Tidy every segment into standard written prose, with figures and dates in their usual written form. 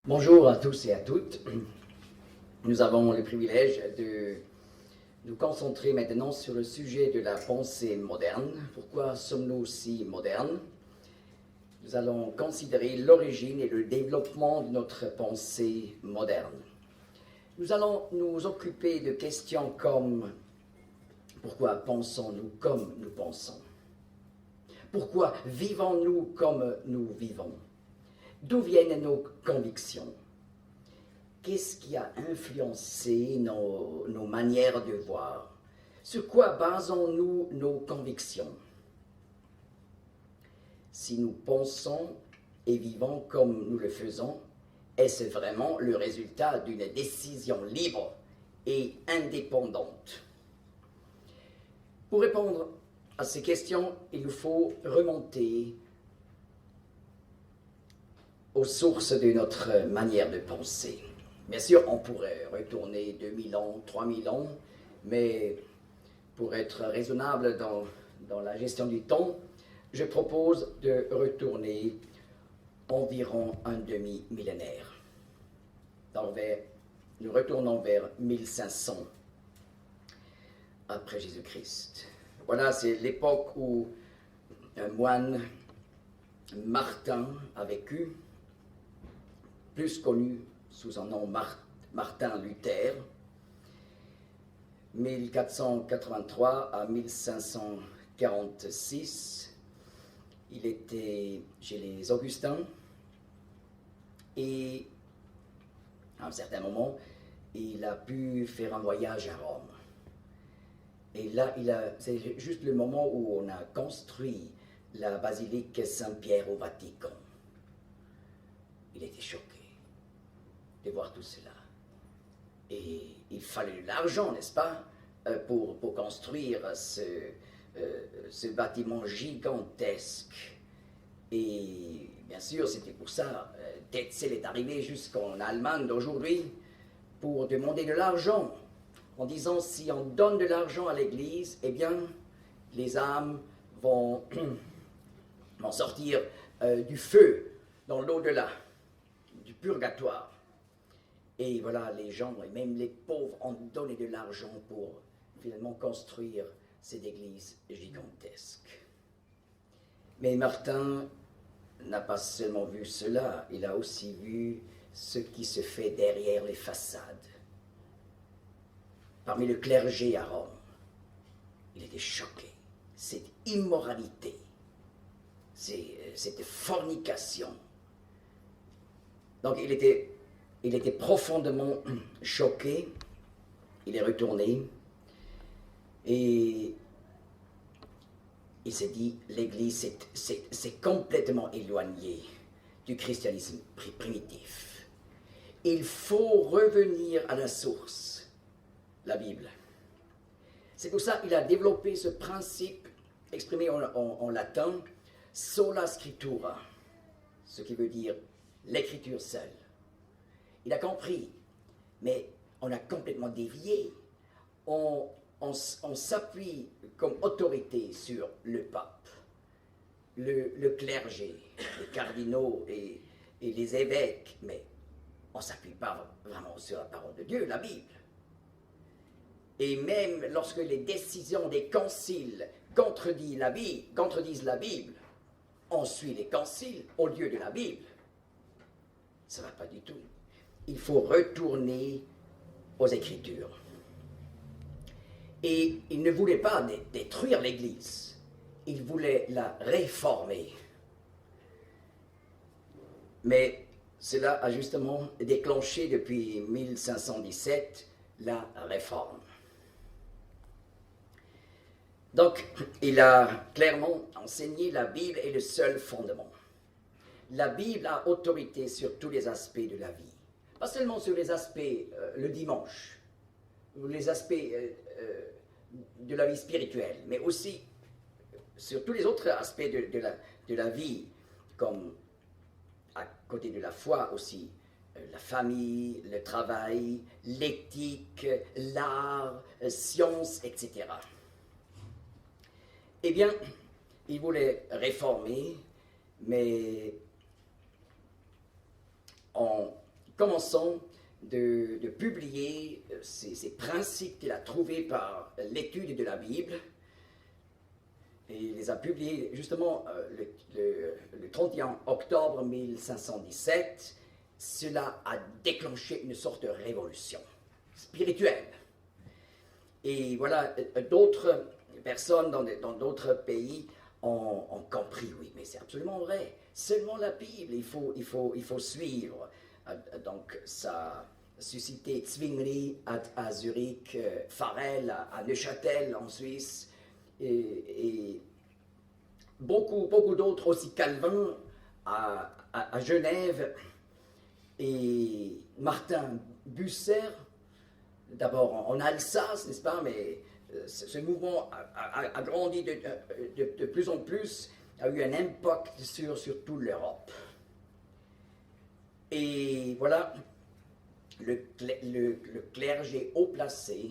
Bonjour à tous et à toutes. Nous avons le privilège de nous concentrer maintenant sur le sujet de la pensée moderne. Pourquoi sommes-nous si modernes? Nous allons considérer l'origine et le développement de notre pensée moderne. Nous allons nous occuper de questions comme pourquoi pensons-nous comme nous pensons? Pourquoi vivons-nous comme nous vivons? D'où viennent nos convictions? Qu'est-ce qui a influencé nos manières de voir? Sur quoi basons-nous nos convictions? Si nous pensons et vivons comme nous le faisons, est-ce vraiment le résultat d'une décision libre et indépendante? Pour répondre à ces questions, il nous faut remonter aux sources de notre manière de penser. Bien sûr, on pourrait retourner 2000 ans, 3000 ans, mais pour être raisonnable dans la gestion du temps, je propose de retourner environ un demi-millénaire. Nous retournons vers 1500 après Jésus-Christ. Voilà, c'est l'époque où un moine, Martin, a vécu, plus connu sous son nom Martin Luther, 1483 à 1546. Il était chez les Augustins et à un certain moment, il a pu faire un voyage à Rome. Et là, c'est juste le moment où on a construit la basilique Saint-Pierre au Vatican. Il était choqué de voir tout cela. Et il fallait de l'argent, n'est-ce pas, pour construire ce bâtiment gigantesque. Et bien sûr, c'était pour ça, Tetzel est arrivé jusqu'en Allemagne d'aujourd'hui pour demander de l'argent, en disant si on donne de l'argent à l'Église, eh bien, les âmes vont sortir du feu dans l'au-delà, du purgatoire. Et voilà, les gens, et même les pauvres, ont donné de l'argent pour finalement construire cette église gigantesque. Mais Martin n'a pas seulement vu cela, il a aussi vu ce qui se fait derrière les façades. Parmi le clergé à Rome, il était choqué. Cette immoralité, cette fornication. Donc il était profondément choqué, il est retourné et il s'est dit, l'Église s'est complètement éloignée du christianisme primitif. Il faut revenir à la source, la Bible. C'est pour ça qu'il a développé ce principe exprimé en latin, sola scriptura, ce qui veut dire l'écriture seule. Il a compris, mais on a complètement dévié. On s'appuie comme autorité sur le pape, le clergé, les cardinaux et les évêques, mais on ne s'appuie pas vraiment sur la parole de Dieu, la Bible. Et même lorsque les décisions des conciles contredisent la Bible, on suit les conciles au lieu de la Bible. Ça ne va pas du tout. Il faut retourner aux Écritures. Et il ne voulait pas détruire l'Église, il voulait la réformer. Mais cela a justement déclenché depuis 1517 la réforme. Donc, il a clairement enseigné la Bible est le seul fondement. La Bible a autorité sur tous les aspects de la vie. Pas seulement sur les aspects le dimanche, ou les aspects de la vie spirituelle, mais aussi sur tous les autres aspects de la vie, comme à côté de la foi aussi, la famille, le travail, l'éthique, l'art, science, etc. Eh bien, il voulait réformer, mais en commençant de publier ces principes qu'il a trouvés par l'étude de la Bible. Et il les a publiés justement le 31 octobre 1517. Cela a déclenché une sorte de révolution spirituelle. Et voilà, d'autres personnes dans d'autres pays ont compris, oui, mais c'est absolument vrai. Seulement la Bible, il faut suivre. Donc, ça a suscité Zwingli à Zurich, Farel à Neuchâtel en Suisse, et beaucoup d'autres aussi, Calvin à Genève, et Martin Bucer, d'abord en Alsace, n'est-ce pas, mais ce mouvement a grandi de plus en plus, a eu un impact sur toute l'Europe. Et voilà, le clergé haut placé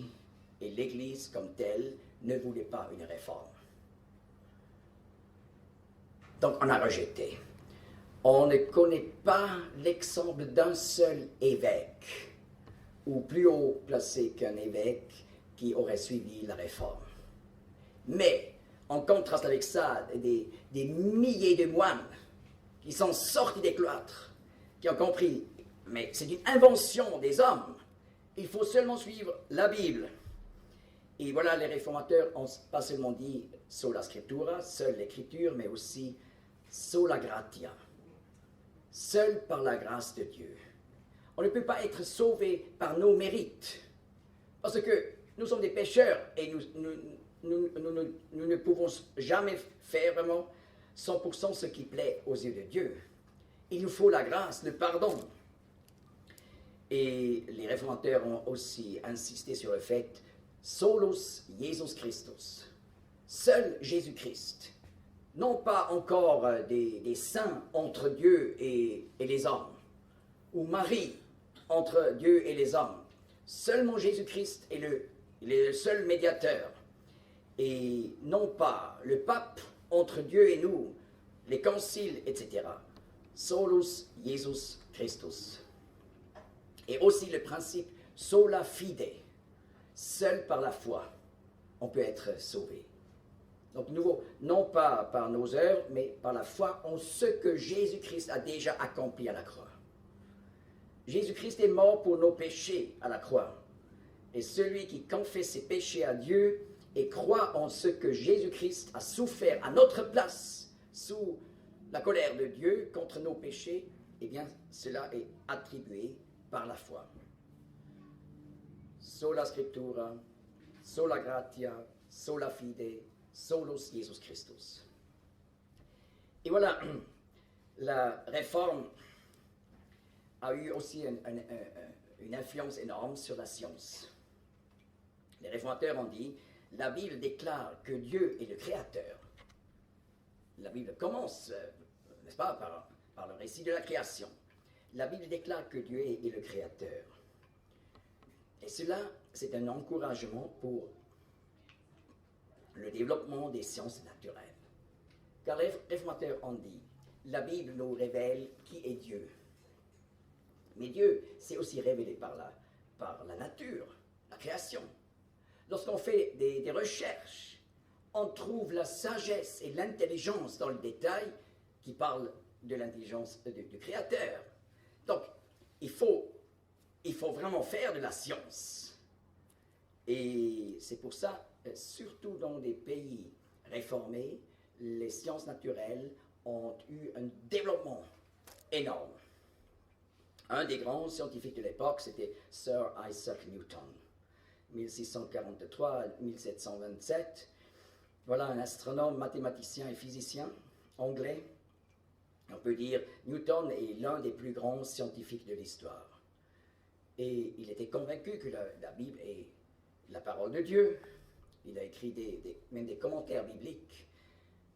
et l'Église comme telle ne voulaient pas une réforme. Donc on a rejeté. On ne connaît pas l'exemple d'un seul évêque, ou plus haut placé qu'un évêque, qui aurait suivi la réforme. Mais, en contraste avec ça, des milliers de moines qui sont sortis des cloîtres, qui ont compris, mais c'est une invention des hommes, il faut seulement suivre la Bible. Et voilà, les réformateurs ont pas seulement dit sola scriptura, seule l'écriture, mais aussi sola gratia, seul par la grâce de Dieu. On ne peut pas être sauvé par nos mérites, parce que nous sommes des pécheurs et nous ne pouvons jamais faire vraiment 100% ce qui plaît aux yeux de Dieu. Il nous faut la grâce, le pardon. Et les réformateurs ont aussi insisté sur le fait solus Jesus Christus, seul Jésus-Christ, non pas encore des saints entre Dieu et les hommes, ou Marie entre Dieu et les hommes. Seulement Jésus-Christ est le seul médiateur, et non pas le pape entre Dieu et nous, les conciles, etc. Solus Jesus Christus. Et aussi le principe sola fide, seul par la foi, on peut être sauvé. Donc, nouveau, non pas par nos œuvres, mais par la foi en ce que Jésus-Christ a déjà accompli à la croix. Jésus-Christ est mort pour nos péchés à la croix. Et celui qui confesse ses péchés à Dieu et croit en ce que Jésus-Christ a souffert à notre place, sous la colère de Dieu contre nos péchés, eh bien, cela est attribué par la foi. Sola scriptura, sola gratia, sola fide, solus Jesus Christus. Et voilà, la réforme a eu aussi une influence énorme sur la science. Les réformateurs ont dit, la Bible déclare que Dieu est le Créateur. La Bible commence, n'est-ce pas, par le récit de la création. La Bible déclare que Dieu est le Créateur. Et cela, c'est un encouragement pour le développement des sciences naturelles. Car les réformateurs ont dit, la Bible nous révèle qui est Dieu. Mais Dieu s'est aussi révélé par la nature, la création. Lorsqu'on fait des recherches, on trouve la sagesse et l'intelligence dans le détail qui parlent de l'intelligence du Créateur. Donc, il faut vraiment faire de la science. Et c'est pour ça, surtout dans des pays réformés, les sciences naturelles ont eu un développement énorme. Un des grands scientifiques de l'époque, c'était Sir Isaac Newton, 1643 à 1727. Voilà un astronome, mathématicien et physicien anglais. On peut dire Newton est l'un des plus grands scientifiques de l'histoire. Et il était convaincu que la Bible est la parole de Dieu. Il a écrit même des commentaires bibliques.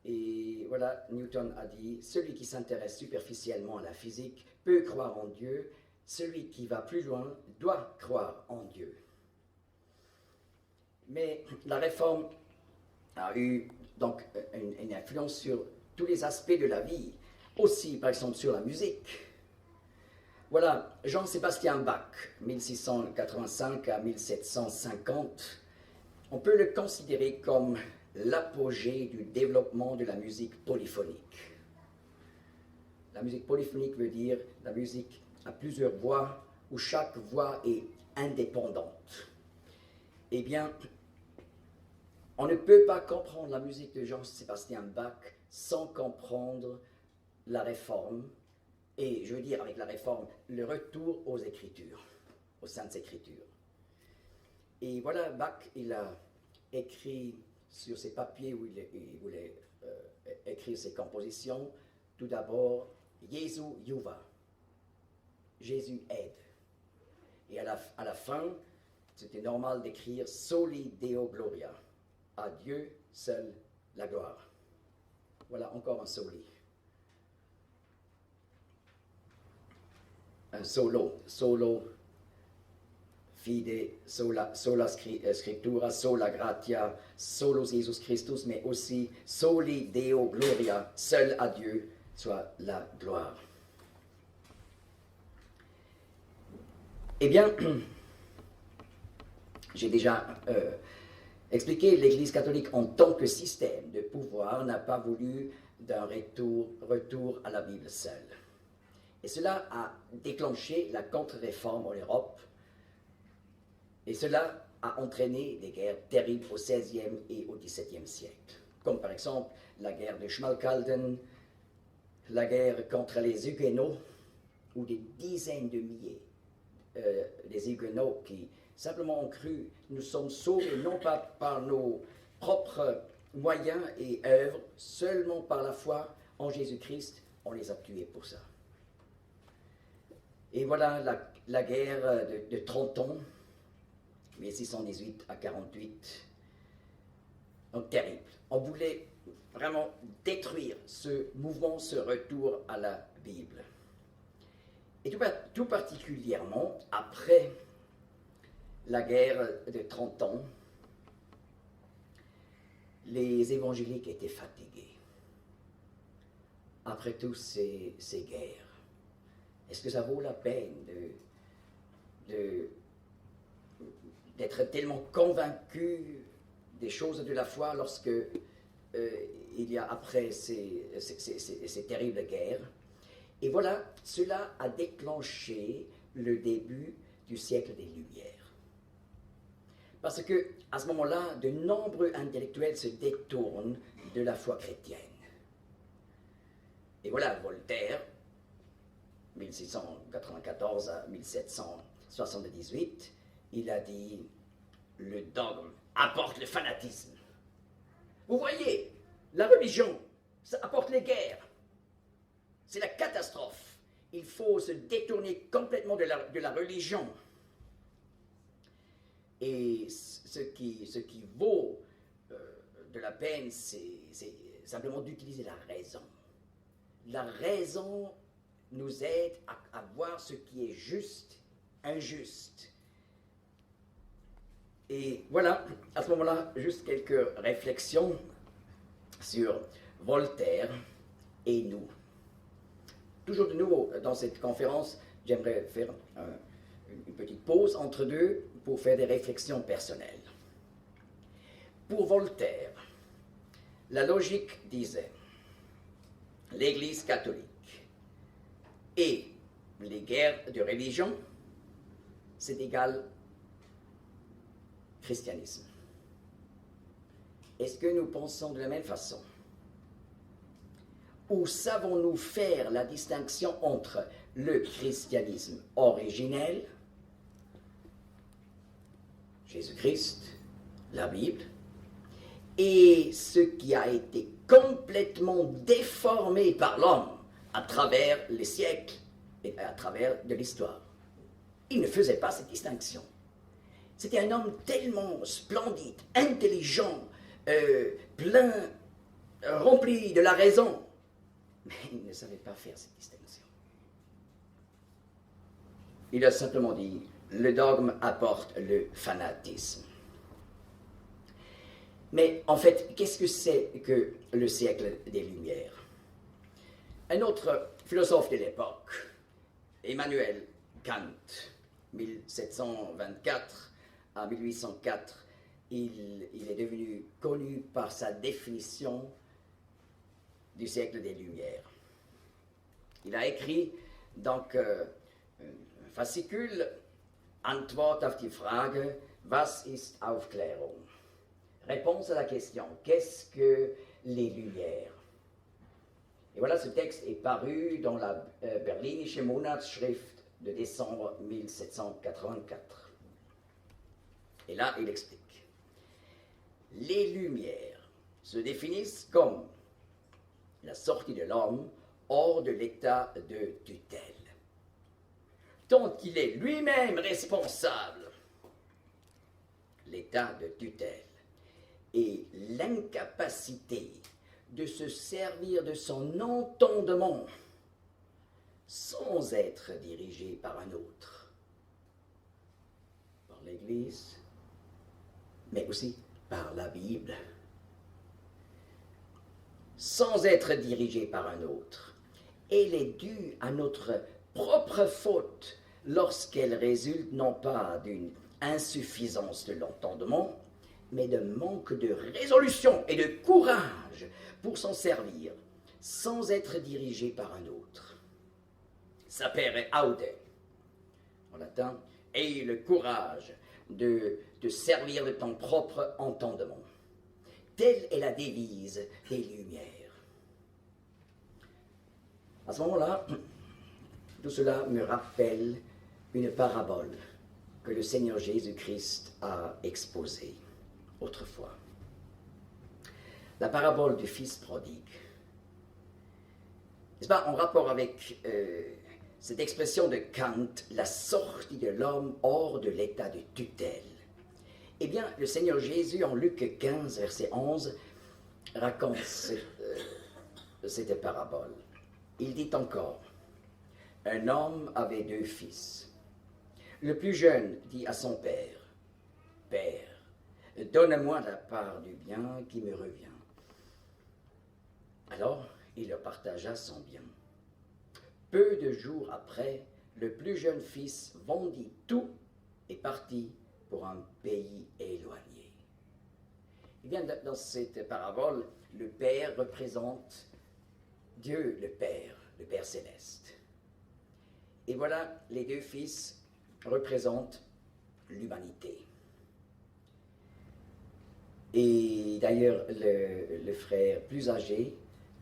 Et voilà, Newton a dit, celui qui s'intéresse superficiellement à la physique peut croire en Dieu, celui qui va plus loin doit croire en Dieu. Mais la réforme a eu donc une influence sur tous les aspects de la vie, aussi par exemple sur la musique. Voilà, Jean-Sébastien Bach, 1685 à 1750, on peut le considérer comme l'apogée du développement de la musique polyphonique. La musique polyphonique veut dire la musique à plusieurs voix, où chaque voix est indépendante. Eh bien, on ne peut pas comprendre la musique de Jean-Sébastien Bach sans comprendre la Réforme, et je veux dire avec la Réforme, le retour aux Écritures, aux Saintes Écritures. Et voilà, Bach, il a écrit sur ses papiers où il voulait écrire ses compositions, tout d'abord, Jesu Juva, Jésus aide. Et à la fin, c'était normal d'écrire Soli Deo Gloria, à Dieu seul la gloire. Voilà encore un soli. Un solo fide, sola scriptura, sola gratia, solo Jesus Christus, mais aussi Soli Deo Gloria, seul à Dieu soit la gloire. Eh bien, j'ai déjà expliqué, l'Église catholique en tant que système de pouvoir n'a pas voulu d'un retour à la Bible seule. Et cela a déclenché la contre-réforme en Europe, et cela a entraîné des guerres terribles au XVIe et au XVIIe siècle, comme par exemple la guerre de Schmalkalden, la guerre contre les Huguenots, où des dizaines de milliers des Huguenots qui simplement ont cru nous sommes sauvés non pas par nos propres moyens et œuvres, seulement par la foi en Jésus-Christ, on les a tués pour ça. Et voilà la guerre de 30 ans, 1618 à 48, donc terrible. On voulait vraiment détruire ce mouvement, ce retour à la Bible. Et tout particulièrement après la guerre de 30 ans, les évangéliques étaient fatigués. Après toutes ces guerres, est-ce que ça vaut la peine d'être tellement convaincu des choses de la foi lorsque il y a après ces terribles guerres? Et voilà, cela a déclenché le début du siècle des Lumières. Parce que à ce moment-là, de nombreux intellectuels se détournent de la foi chrétienne. Et voilà, Voltaire, 1694 à 1778, il a dit « Le dogme apporte le fanatisme. » Vous voyez, la religion, ça apporte les guerres. C'est la catastrophe. Il faut se détourner complètement de la religion. Et ce qui vaut de la peine, c'est simplement d'utiliser la raison. La raison nous aide à voir ce qui est juste, injuste. Et voilà, à ce moment-là, juste quelques réflexions sur Voltaire et nous. Toujours de nouveau, dans cette conférence, j'aimerais faire une petite pause entre deux pour faire des réflexions personnelles. Pour Voltaire, la logique disait l'Église catholique et les guerres de religion, c'est égal christianisme. Est-ce que nous pensons de la même façon? Ou savons-nous faire la distinction entre le christianisme originel, Jésus-Christ, la Bible, et ce qui a été complètement déformé par l'homme à travers les siècles et à travers de l'histoire? Il ne faisait pas cette distinction. C'était un homme tellement splendide, intelligent, plein, rempli de la raison, mais il ne savait pas faire cette distinction. Il a simplement dit, le dogme apporte le fanatisme. Mais en fait, qu'est-ce que c'est que le siècle des Lumières? Un autre philosophe de l'époque, Emmanuel Kant, 1724 à 1804, il est devenu connu par sa définition du siècle des Lumières. Il a écrit donc un fascicule Antwort auf die Frage, was ist Aufklärung? Réponse à la question, qu'est-ce que les Lumières? Et voilà, ce texte est paru dans la Berlinische Monatsschrift de décembre 1784. Et là, il explique. Les Lumières se définissent comme la sortie de l'homme hors de l'état de tutelle, dont il est lui-même responsable, l'état de tutelle, et l'incapacité de se servir de son entendement sans être dirigé par un autre, par l'Église, mais aussi par la Bible, sans être dirigé par un autre. Elle est due à notre propre faute lorsqu'elle résulte non pas d'une insuffisance de l'entendement, mais de manque de résolution et de courage pour s'en servir, sans être dirigé par un autre. Sapere aude, en latin, aie le courage de te servir de ton propre entendement. Telle est la devise des Lumières. À ce moment-là, tout cela me rappelle une parabole que le Seigneur Jésus-Christ a exposée autrefois. La parabole du Fils prodigue. N'est-ce pas, en rapport avec cette expression de Kant, la sortie de l'homme hors de l'état de tutelle. Eh bien, le Seigneur Jésus, en Luc 15, verset 11, raconte cette parabole. Il dit encore, un homme avait 2 fils. Le plus jeune dit à son père, « Père, donne-moi la part du bien qui me revient. » Alors, il leur partagea son bien. Peu de jours après, le plus jeune fils vendit tout et partit pour un pays éloigné. Eh bien, dans cette parabole, le Père représente Dieu le Père céleste. Et voilà, les 2 fils représentent l'humanité. Et d'ailleurs, le frère plus âgé,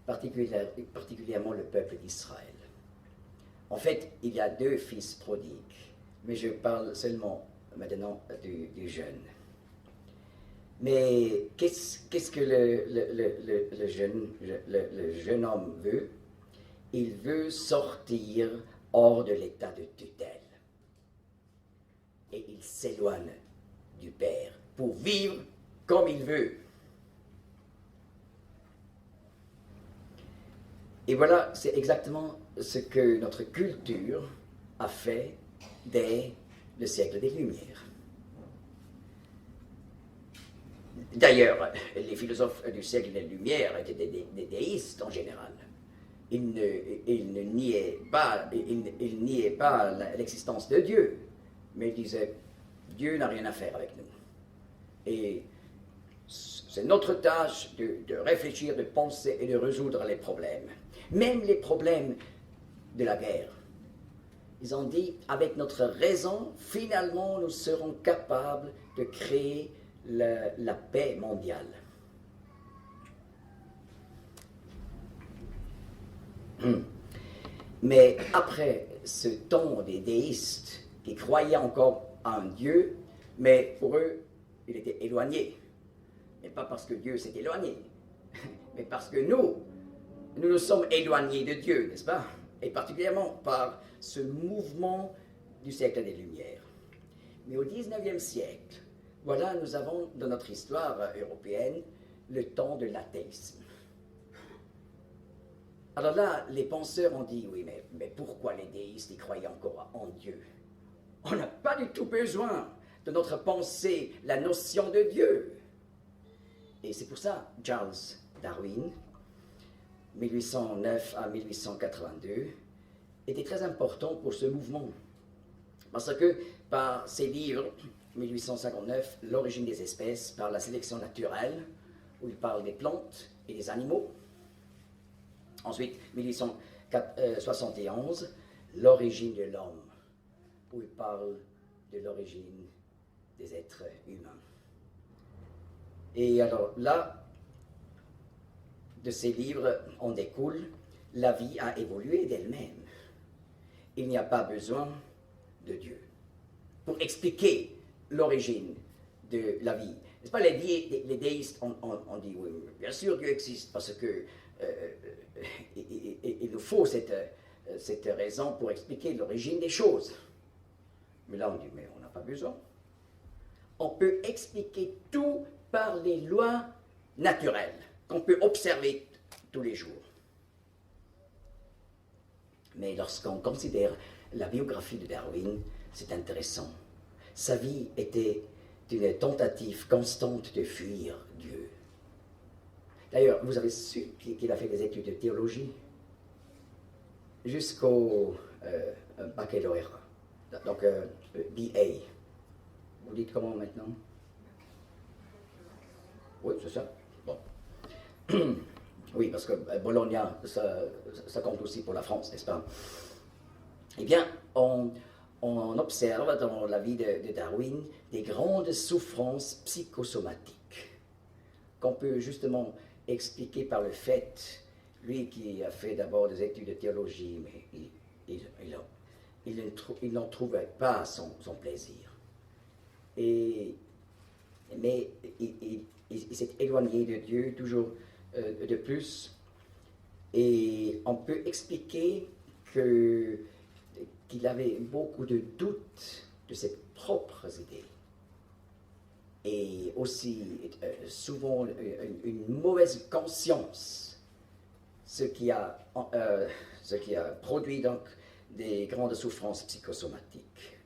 particulièrement le peuple d'Israël. En fait, il y a 2 fils prodigues, mais je parle seulement maintenant du jeune. Mais qu'est-ce que le jeune homme veut? Il veut sortir hors de l'état de tutelle. Et il s'éloigne du Père pour vivre comme il veut. Et voilà, c'est exactement ce que notre culture a fait dès le siècle des Lumières. D'ailleurs, les philosophes du siècle des Lumières étaient des déistes en général. Ils ne niaient pas l'existence de Dieu, mais ils disaient Dieu n'a rien à faire avec nous. Et c'est notre tâche de réfléchir, de penser et de résoudre les problèmes. Même les problèmes de la guerre. Ils ont dit, avec notre raison, finalement, nous serons capables de créer la paix mondiale. Mais après ce temps des déistes qui croyaient encore à un Dieu, mais pour eux, il était éloigné. Mais pas parce que Dieu s'est éloigné, mais parce que nous sommes éloignés de Dieu, n'est-ce pas? Et particulièrement par ce mouvement du siècle des Lumières. Mais au XIXe siècle, voilà, nous avons dans notre histoire européenne le temps de l'athéisme. Alors là, les penseurs ont dit, oui, mais pourquoi les déistes y croyaient encore en Dieu? On n'a pas du tout besoin de notre pensée la notion de Dieu. Et c'est pour ça, Charles Darwin, 1809 à 1882, était très important pour ce mouvement. Parce que par ses livres, 1859, L'origine des espèces, par la sélection naturelle, où il parle des plantes et des animaux. Ensuite, 1871, L'origine de l'homme, où il parle de l'origine des êtres humains. Et alors là, de ces livres, on découle, la vie a évolué d'elle-même. Il n'y a pas besoin de Dieu pour expliquer l'origine de la vie. N'est-ce pas, les déistes ont dit, oui, bien sûr Dieu existe, parce que il nous faut cette raison pour expliquer l'origine des choses. Mais là, on dit, mais on n'a pas besoin. On peut expliquer tout par les lois naturelles qu'on peut observer tous les jours. Mais lorsqu'on considère la biographie de Darwin, c'est intéressant. Sa vie était une tentative constante de fuir Dieu. D'ailleurs, vous avez su qu'il a fait des études de théologie jusqu'au baccalauréat, donc BA. Vous dites comment maintenant? Oui, c'est ça. Bon. Oui, parce que Bologna, ça compte aussi pour la France, n'est-ce pas? Eh bien, on observe dans la vie de Darwin des grandes souffrances psychosomatiques qu'on peut justement expliquer par le fait, lui qui a fait d'abord des études de théologie, mais il n'en trouvait pas son plaisir. Mais il s'est éloigné de Dieu toujours de plus, et on peut expliquer qu'il avait beaucoup de doutes de ses propres idées, et aussi souvent une mauvaise conscience, ce qui a produit donc des grandes souffrances psychosomatiques.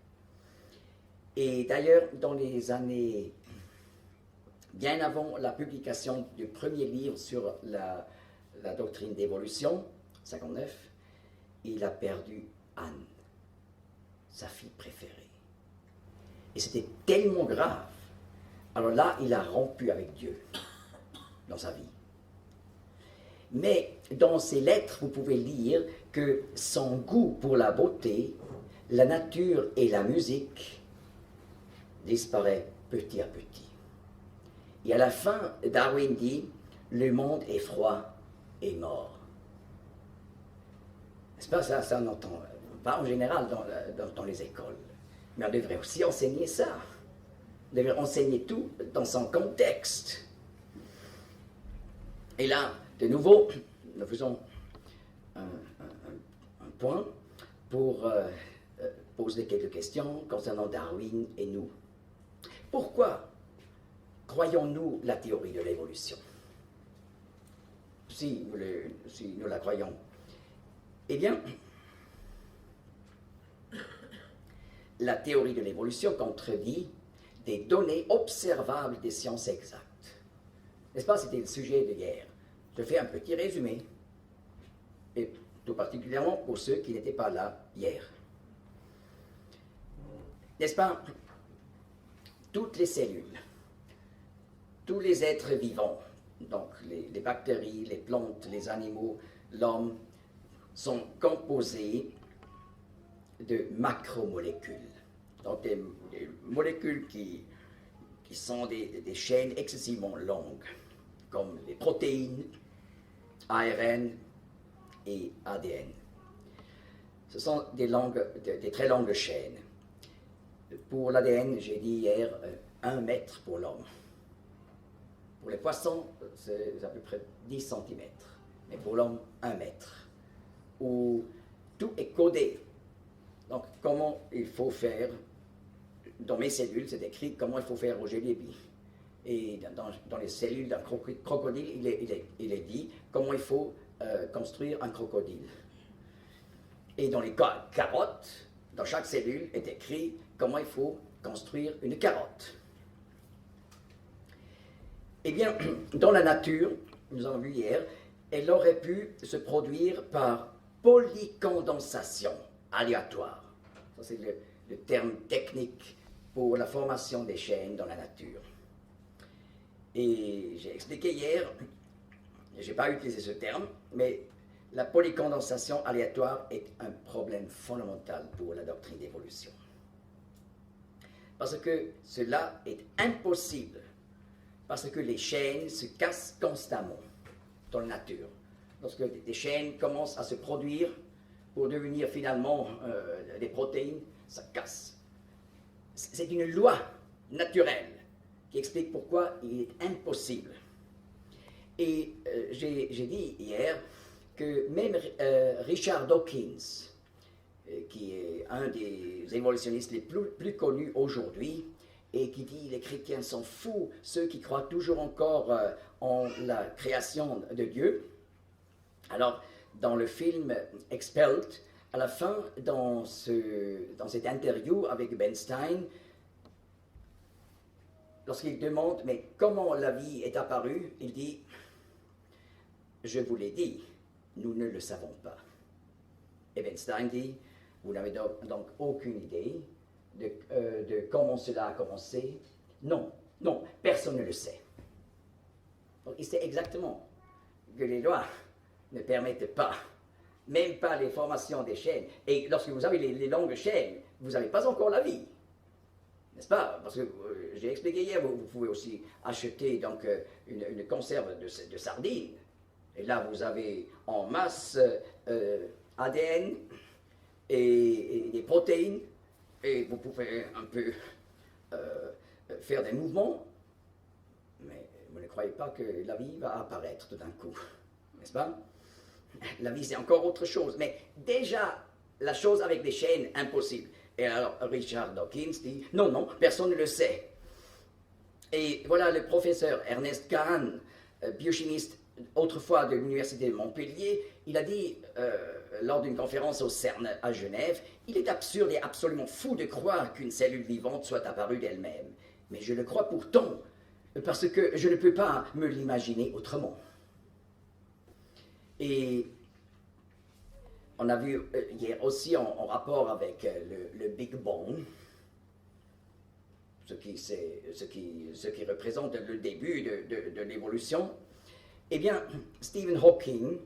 Et d'ailleurs, dans les années bien avant la publication du premier livre sur la doctrine d'évolution, 59, il a perdu Anne, sa fille préférée. Et c'était tellement grave. Alors là, il a rompu avec Dieu dans sa vie. Mais dans ses lettres, vous pouvez lire que son goût pour la beauté, la nature et la musique disparaît petit à petit. Et à la fin, Darwin dit, le monde est froid et mort. N'est-ce pas ça? Ça on n'entend pas en général dans les écoles. Mais on devrait aussi enseigner ça. On devrait enseigner tout dans son contexte. Et là, de nouveau, nous faisons un point pour poser quelques questions concernant Darwin et nous. Pourquoi croyons-nous la théorie de l'évolution? Si nous la croyons, eh bien, la théorie de l'évolution contredit des données observables des sciences exactes. N'est-ce pas, c'était le sujet de hier. Je fais un petit résumé, et tout particulièrement pour ceux qui n'étaient pas là hier. N'est-ce pas, toutes les cellules, tous les êtres vivants, donc les bactéries, les plantes, les animaux, l'homme, sont composés de macromolécules. Donc des molécules qui sont des chaînes excessivement longues, comme les protéines, ARN et ADN. Ce sont des très longues chaînes. Pour l'ADN, j'ai dit hier, 1 mètre pour l'homme. Pour les poissons, c'est à peu près 10 cm. Mais pour l'homme, 1 mètre. Où tout est codé. Donc, comment il faut faire, dans mes cellules, c'est écrit comment il faut faire au gélibi. Et dans les cellules d'un crocodile, il est dit comment il faut construire un crocodile. Et dans les carottes, dans chaque cellule est écrit comment il faut construire une carotte. Eh bien, dans la nature, nous avons vu hier, elle aurait pu se produire par polycondensation aléatoire. Ça, c'est le terme technique pour la formation des chaînes dans la nature. Et j'ai expliqué hier, je n'ai pas utilisé ce terme, mais la polycondensation aléatoire est un problème fondamental pour la doctrine d'évolution. Parce que cela est impossible, parce que les chaînes se cassent constamment dans la nature. Lorsque des chaînes commencent à se produire pour devenir finalement des protéines, ça casse. C'est une loi naturelle qui explique pourquoi il est impossible. Et j'ai dit hier que même Richard Dawkins, qui est un des évolutionnistes les plus connus aujourd'hui, et qui dit les chrétiens sont fous, ceux qui croient toujours encore en la création de Dieu. Alors, dans le film Expelled, à la fin, dans cette interview avec Ben Stein, lorsqu'il demande, mais comment la vie est apparue, il dit, je vous l'ai dit, nous ne le savons pas. Et Ben Stein dit, vous n'avez donc aucune idée de comment cela a commencé? Non, personne ne le sait. Donc, il sait exactement que les lois ne permettent pas, même pas les formations des chaînes. Et lorsque vous avez les longues chaînes, vous n'avez pas encore la vie. N'est-ce pas? Parce que j'ai expliqué hier, vous pouvez aussi acheter donc, une conserve de sardines. Et là, vous avez en masse ADN et des protéines. Et vous pouvez un peu faire des mouvements. Mais vous ne croyez pas que la vie va apparaître tout d'un coup. N'est-ce pas? La vie, c'est encore autre chose. Mais déjà, la chose avec les chaînes, impossible. Et alors, Richard Dawkins dit, non, personne ne le sait. Et voilà le professeur Ernest Kahn, biochimiste autrefois de l'université de Montpellier, il a dit, lors d'une conférence au CERN à Genève, il est absurde et absolument fou de croire qu'une cellule vivante soit apparue d'elle-même. Mais je le crois pourtant, parce que je ne peux pas me l'imaginer autrement. Et on a vu hier aussi en rapport avec le Big Bang, ce qui représente le début de l'évolution. Eh bien, Stephen Hawking,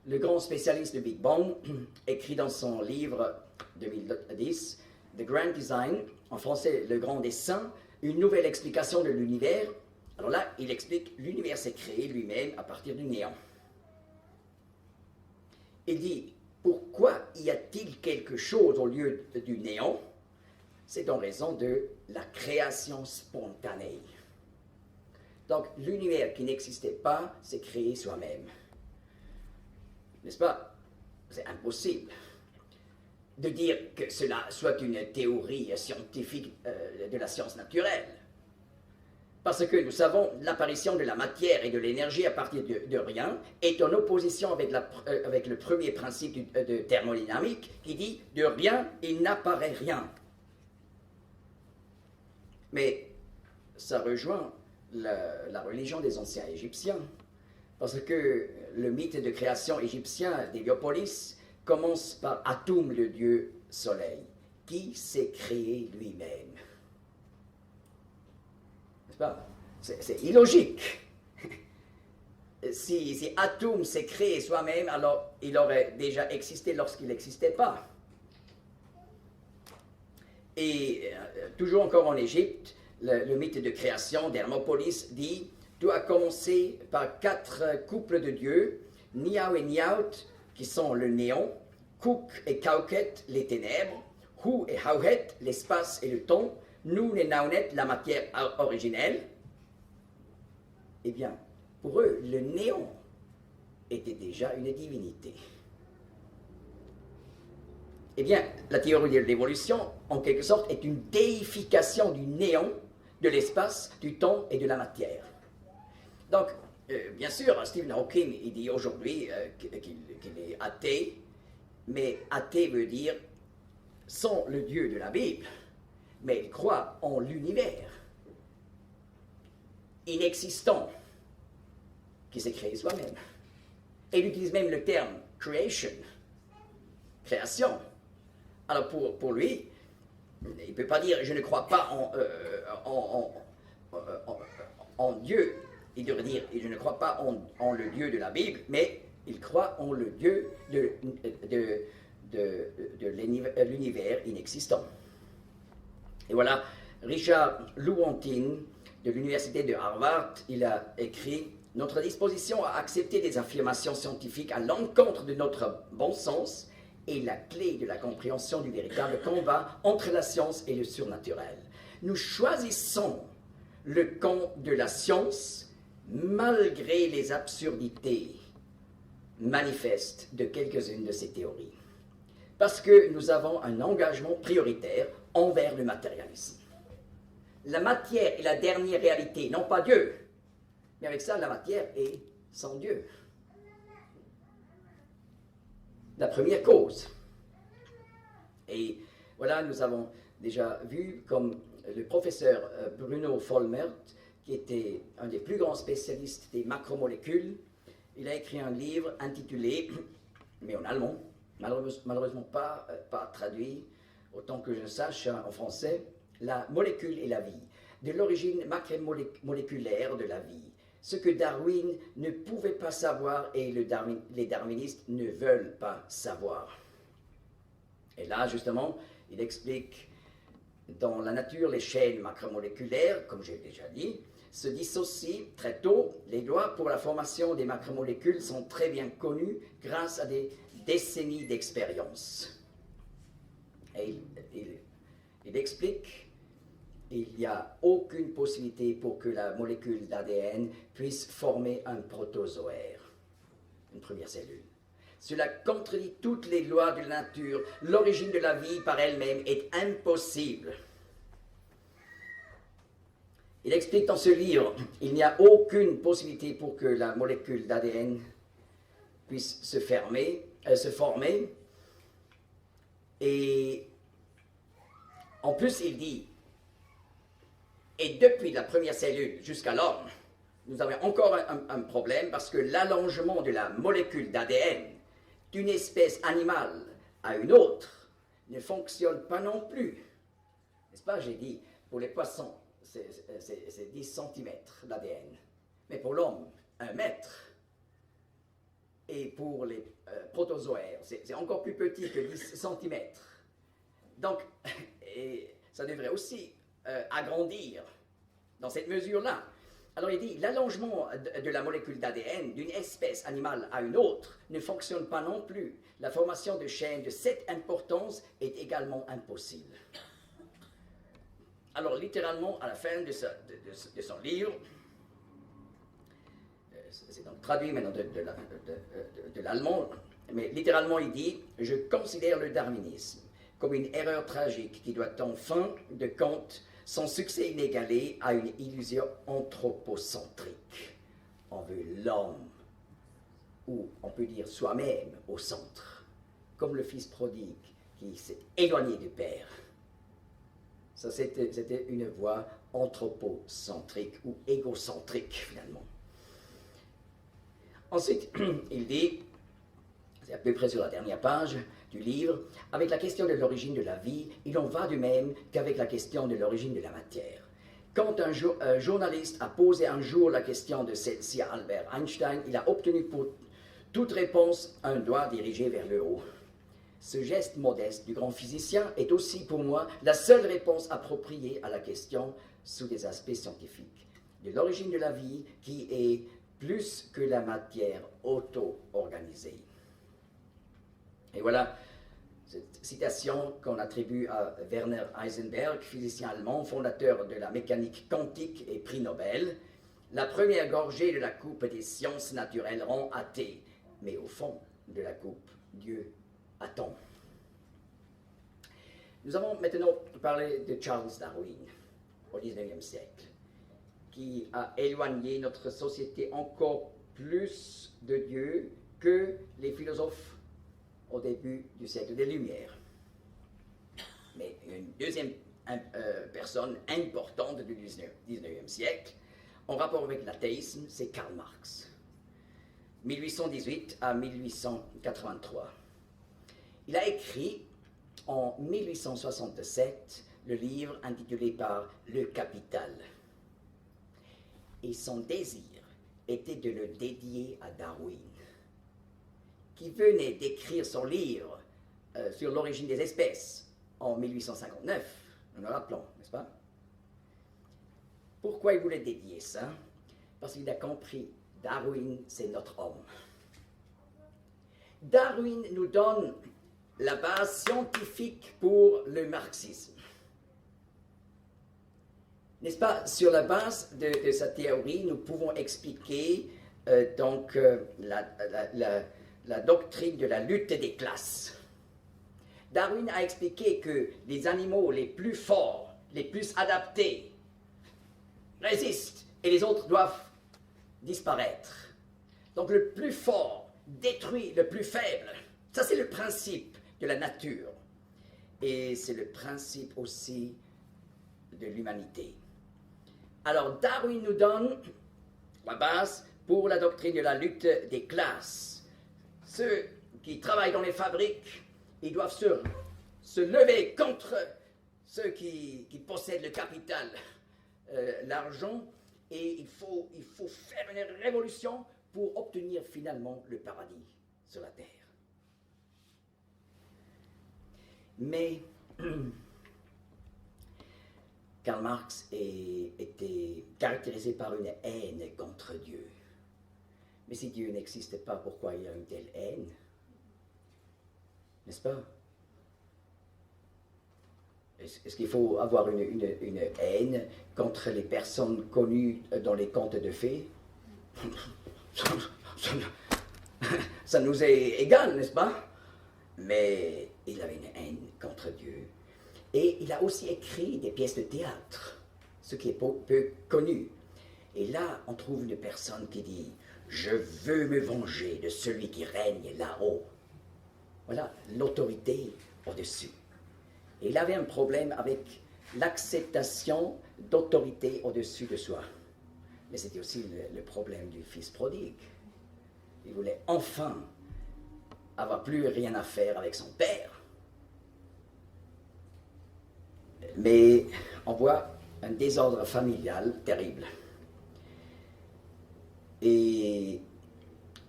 le grand spécialiste du Big Bang, écrit dans son livre 2010, The Grand Design, en français, Le Grand Dessin, une nouvelle explication de l'univers. Alors là, il explique l'univers s'est créé lui-même à partir du néant. Il dit, pourquoi y a-t-il quelque chose au lieu du néant? C'est en raison de la création spontanée. Donc, l'univers qui n'existait pas s'est créé soi-même. N'est-ce pas? C'est impossible de dire que cela soit une théorie scientifique de la science naturelle. Parce que nous savons l'apparition de la matière et de l'énergie à partir de rien est en opposition avec le premier principe de thermodynamique qui dit « de rien, il n'apparaît rien ». Mais ça rejoint la religion des anciens Égyptiens, parce que le mythe de création égyptien d'Héliopolis commence par Atum, le dieu soleil, qui s'est créé lui-même. N'est-ce pas? C'est illogique. Si Atum s'est créé soi-même, alors il aurait déjà existé lorsqu'il n'existait pas. Et toujours encore en Égypte, le mythe de création d'Hermopolis dit « Tout a commencé par 4 couples de dieux, Niao et Niaut, qui sont le néant, Kuk et Kauket, les ténèbres, Hu et Hauhet, l'espace et le temps, Nun et Naunet, la matière originelle. » Eh bien, pour eux, le néant était déjà une divinité. Eh bien, la théorie de l'évolution, en quelque sorte, est une déification du néant, de l'espace, du temps et de la matière. Donc, bien sûr, Stephen Hawking, il dit aujourd'hui qu'il est athée, mais athée veut dire sans le Dieu de la Bible, mais il croit en l'univers inexistant qui s'est créé soi-même. Et il utilise même le terme creation création. Alors pour lui, il ne peut pas dire je ne crois pas en Dieu. Il devrait dire je ne crois pas en le Dieu de la Bible, mais il croit en le Dieu de l'univers inexistant. Et voilà, Richard Lewontin de l'université de Harvard, il a écrit « Notre disposition à accepter des affirmations scientifiques à l'encontre de notre bon sens est la clé de la compréhension du véritable combat entre la science et le surnaturel. Nous choisissons le camp de la science malgré les absurdités manifestes de quelques-unes de ces théories. Parce que nous avons un engagement prioritaire envers le matérialisme. La matière est la dernière réalité, non pas Dieu. Mais avec ça, la matière est sans Dieu. La première cause. Et voilà, nous avons déjà vu comme le professeur Bruno Vollmert, qui était un des plus grands spécialistes des macromolécules, il a écrit un livre intitulé, mais en allemand, malheureusement pas traduit, autant que je sache en français, La molécule et la vie, de l'origine macromoléculaire de la vie, ce que Darwin ne pouvait pas savoir et les darwinistes ne veulent pas savoir. Et là, justement, il explique, dans la nature, les chaînes macromoléculaires, comme j'ai déjà dit, se dissocient très tôt. Les lois pour la formation des macromolécules sont très bien connues grâce à des décennies d'expérience. Et il explique il n'y a aucune possibilité pour que la molécule d'ADN puisse former un protozoaire, une première cellule. Cela contredit toutes les lois de la nature. L'origine de la vie par elle-même est impossible. Il explique dans ce livre, il n'y a aucune possibilité pour que la molécule d'ADN puisse se former. Et en plus, il dit, et depuis la première cellule jusqu'à l'homme, nous avons encore un problème parce que l'allongement de la molécule d'ADN d'une espèce animale à une autre ne fonctionne pas non plus. N'est-ce pas, j'ai dit, pour les poissons, c'est 10 cm d'ADN. Mais pour l'homme, 1 mètre. Et pour les protozoaires, c'est encore plus petit que 10 cm. Donc, ça devrait aussi agrandir dans cette mesure-là. Alors il dit, l'allongement de la molécule d'ADN d'une espèce animale à une autre ne fonctionne pas non plus. La formation de chaînes de cette importance est également impossible. Alors littéralement, à la fin de son livre, c'est donc traduit maintenant de l'allemand, mais littéralement il dit, je considère le darwinisme comme une erreur tragique qui doit en fin de compte son succès inégalé à une illusion anthropocentrique. On veut l'homme, ou on peut dire soi-même, au centre, comme le fils prodigue qui s'est éloigné du père. Ça, c'était une voie anthropocentrique ou égocentrique, finalement. Ensuite, il dit, c'est à peu près sur la dernière page du livre, avec la question de l'origine de la vie, il en va de même qu'avec la question de l'origine de la matière. Quand un journaliste a posé un jour la question de celle-ci à Albert Einstein, il a obtenu pour toute réponse un doigt dirigé vers le haut. Ce geste modeste du grand physicien est aussi pour moi la seule réponse appropriée à la question sous des aspects scientifiques. De l'origine de la vie qui est plus que la matière auto-organisée. Et voilà cette citation qu'on attribue à Werner Heisenberg, physicien allemand, fondateur de la mécanique quantique et prix Nobel. La première gorgée de la coupe des sciences naturelles rend athée, mais au fond de la coupe, Dieu attend. Nous allons maintenant parler de Charles Darwin au XIXe siècle, qui a éloigné notre société encore plus de Dieu que les philosophes au début du siècle des Lumières. Mais une deuxième personne importante du XIXe siècle, en rapport avec l'athéisme, c'est Karl Marx. 1818 à 1883. Il a écrit en 1867 le livre intitulé par Le Capital. Et son désir était de le dédier à Darwin, qui venait d'écrire son livre sur l'origine des espèces en 1859, nous le rappelons, n'est-ce pas? Pourquoi il voulait dédier ça? Parce qu'il a compris, Darwin, c'est notre homme. Darwin nous donne la base scientifique pour le marxisme. N'est-ce pas? Sur la base de sa théorie, nous pouvons expliquer la doctrine de la lutte des classes. Darwin a expliqué que les animaux les plus forts, les plus adaptés, résistent et les autres doivent disparaître. Donc le plus fort détruit le plus faible. Ça, c'est le principe de la nature. Et c'est le principe aussi de l'humanité. Alors Darwin nous donne la base pour la doctrine de la lutte des classes. Ceux qui travaillent dans les fabriques, ils doivent se lever contre ceux qui possèdent le capital, l'argent, et il faut faire une révolution pour obtenir finalement le paradis sur la terre. Mais Karl Marx était caractérisé par une haine contre Dieu. Mais si Dieu n'existait pas, pourquoi il y a une telle haine? N'est-ce pas? Est-ce qu'il faut avoir une haine contre les personnes connues dans les contes de fées? Ça nous est égal, n'est-ce pas? Mais il avait une haine contre Dieu. Et il a aussi écrit des pièces de théâtre, ce qui est peu connu. Et là, on trouve une personne qui dit « Je veux me venger de celui qui règne là-haut ». Voilà, l'autorité au-dessus. Et il avait un problème avec l'acceptation d'autorité au-dessus de soi. Mais c'était aussi le problème du fils prodigue. Il voulait enfin avoir plus rien à faire avec son père. Mais on voit un désordre familial terrible. Et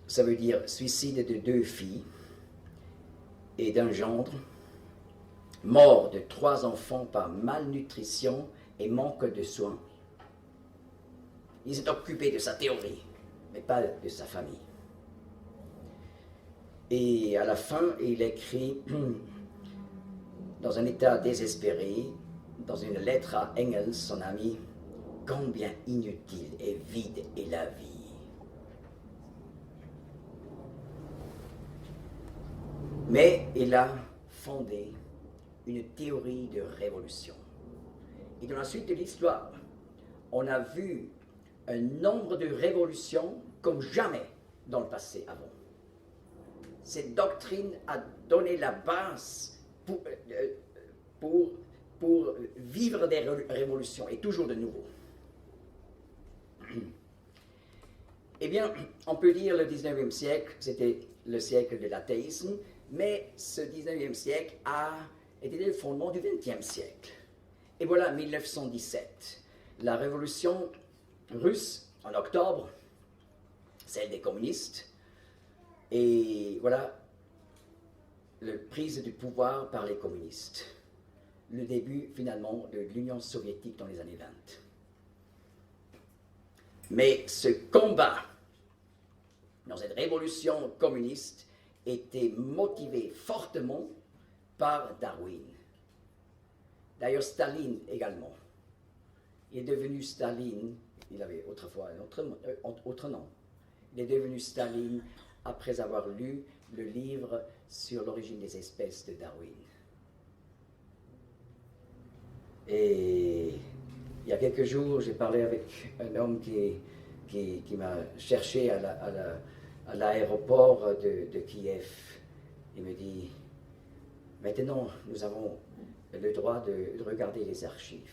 ça veut dire suicide de 2 filles et d'un gendre, mort de 3 enfants par malnutrition et manque de soins. Il s'est occupé de sa théorie, mais pas de sa famille. Et à la fin, il écrit, dans un état désespéré, dans une lettre à Engels, son ami, « Combien inutile et vide est la vie !» Mais il a fondé une théorie de révolution. Et dans la suite de l'histoire, on a vu un nombre de révolutions comme jamais dans le passé avant. Cette doctrine a donné la base pour vivre des révolutions, et toujours de nouveau. Eh bien, on peut dire le 19e siècle, c'était le siècle de l'athéisme, mais ce 19e siècle a été le fondement du 20e siècle. Et voilà, 1917, la révolution russe en octobre, celle des communistes, et voilà, la prise du pouvoir par les communistes. Le début, finalement, de l'Union soviétique dans les années 20. Mais ce combat, dans cette révolution communiste, était motivé fortement par Darwin. D'ailleurs, Staline également. Il est devenu Staline, il avait autrefois un autre nom. Il est devenu Staline après avoir lu le livre sur l'origine des espèces de Darwin. Et il y a quelques jours, j'ai parlé avec un homme qui m'a cherché à l'aéroport de Kiev. Il me dit, maintenant, nous avons le droit de regarder les archives.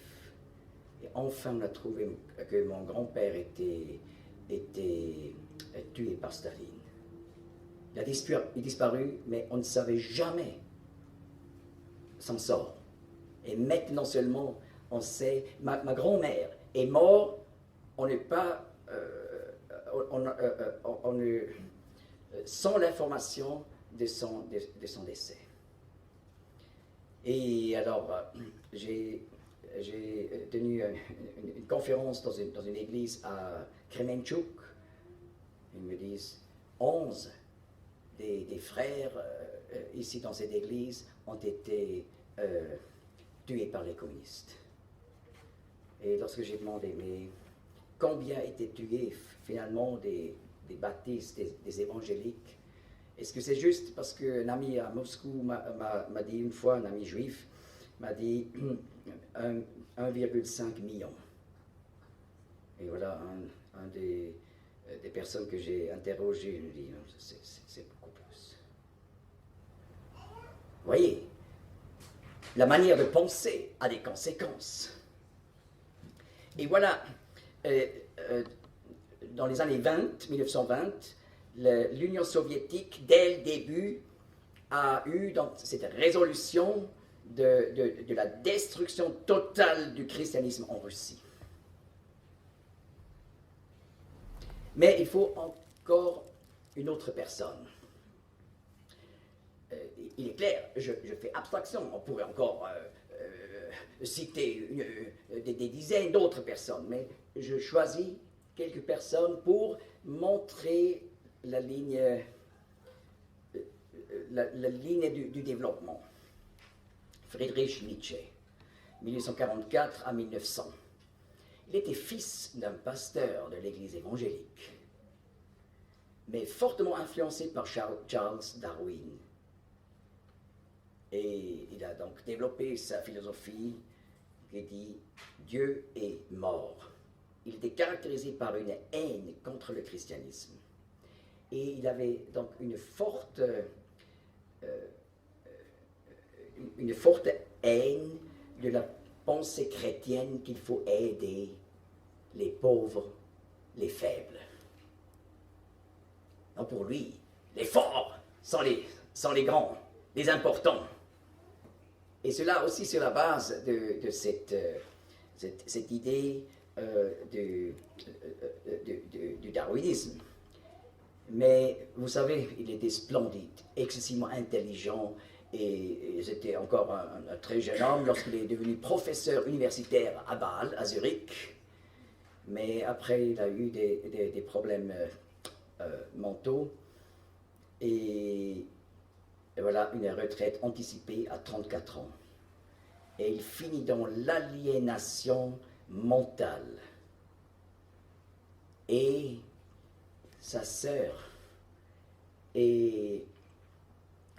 Et enfin, on a trouvé que mon grand-père était tué par Staline. Il a disparu, mais on ne savait jamais s'en sort. Et maintenant seulement, on sait, ma grand-mère est morte, on n'est pas, sans l'information de son décès. Et alors, j'ai tenu une conférence dans une église à Kremenchuk. Ils me disent, 11 des frères ici dans cette église ont été tués par les communistes. Et lorsque j'ai demandé, mais combien étaient tués finalement des baptistes, des évangéliques? Est-ce que c'est juste parce qu'un ami à Moscou m'a dit une fois, un ami juif, m'a dit 1,5 million. Et voilà, un des personnes que j'ai interrogées, je lui dis, c'est beaucoup plus. Vous voyez, la manière de penser a des conséquences. Et voilà, dans les années 1920, l'Union soviétique, dès le début, a eu donc cette résolution de la destruction totale du christianisme en Russie. Mais il faut encore une autre personne. Il est clair, je fais abstraction, on pourrait encore citer des dizaines d'autres personnes, mais je choisis quelques personnes pour montrer la ligne du développement. Friedrich Nietzsche, 1844 à 1900. Il était fils d'un pasteur de l'église évangélique, mais fortement influencé par Charles Darwin. Et il a donc développé sa philosophie qui dit « Dieu est mort ». Il était caractérisé par une haine contre le christianisme. Et il avait donc une forte haine de la pensée chrétienne qu'il faut aider les pauvres, les faibles. Donc pour lui, les forts sont les grands, les importants. Et cela aussi sur la base de cette idée du darwinisme. Mais vous savez, il était splendide, excessivement intelligent, et c'était encore un très jeune homme lorsqu'il est devenu professeur universitaire à Bâle, à Zurich. Mais après, il a eu des problèmes mentaux, et voilà une retraite anticipée à 34 ans. Et il finit dans l'aliénation mentale. Et sa sœur et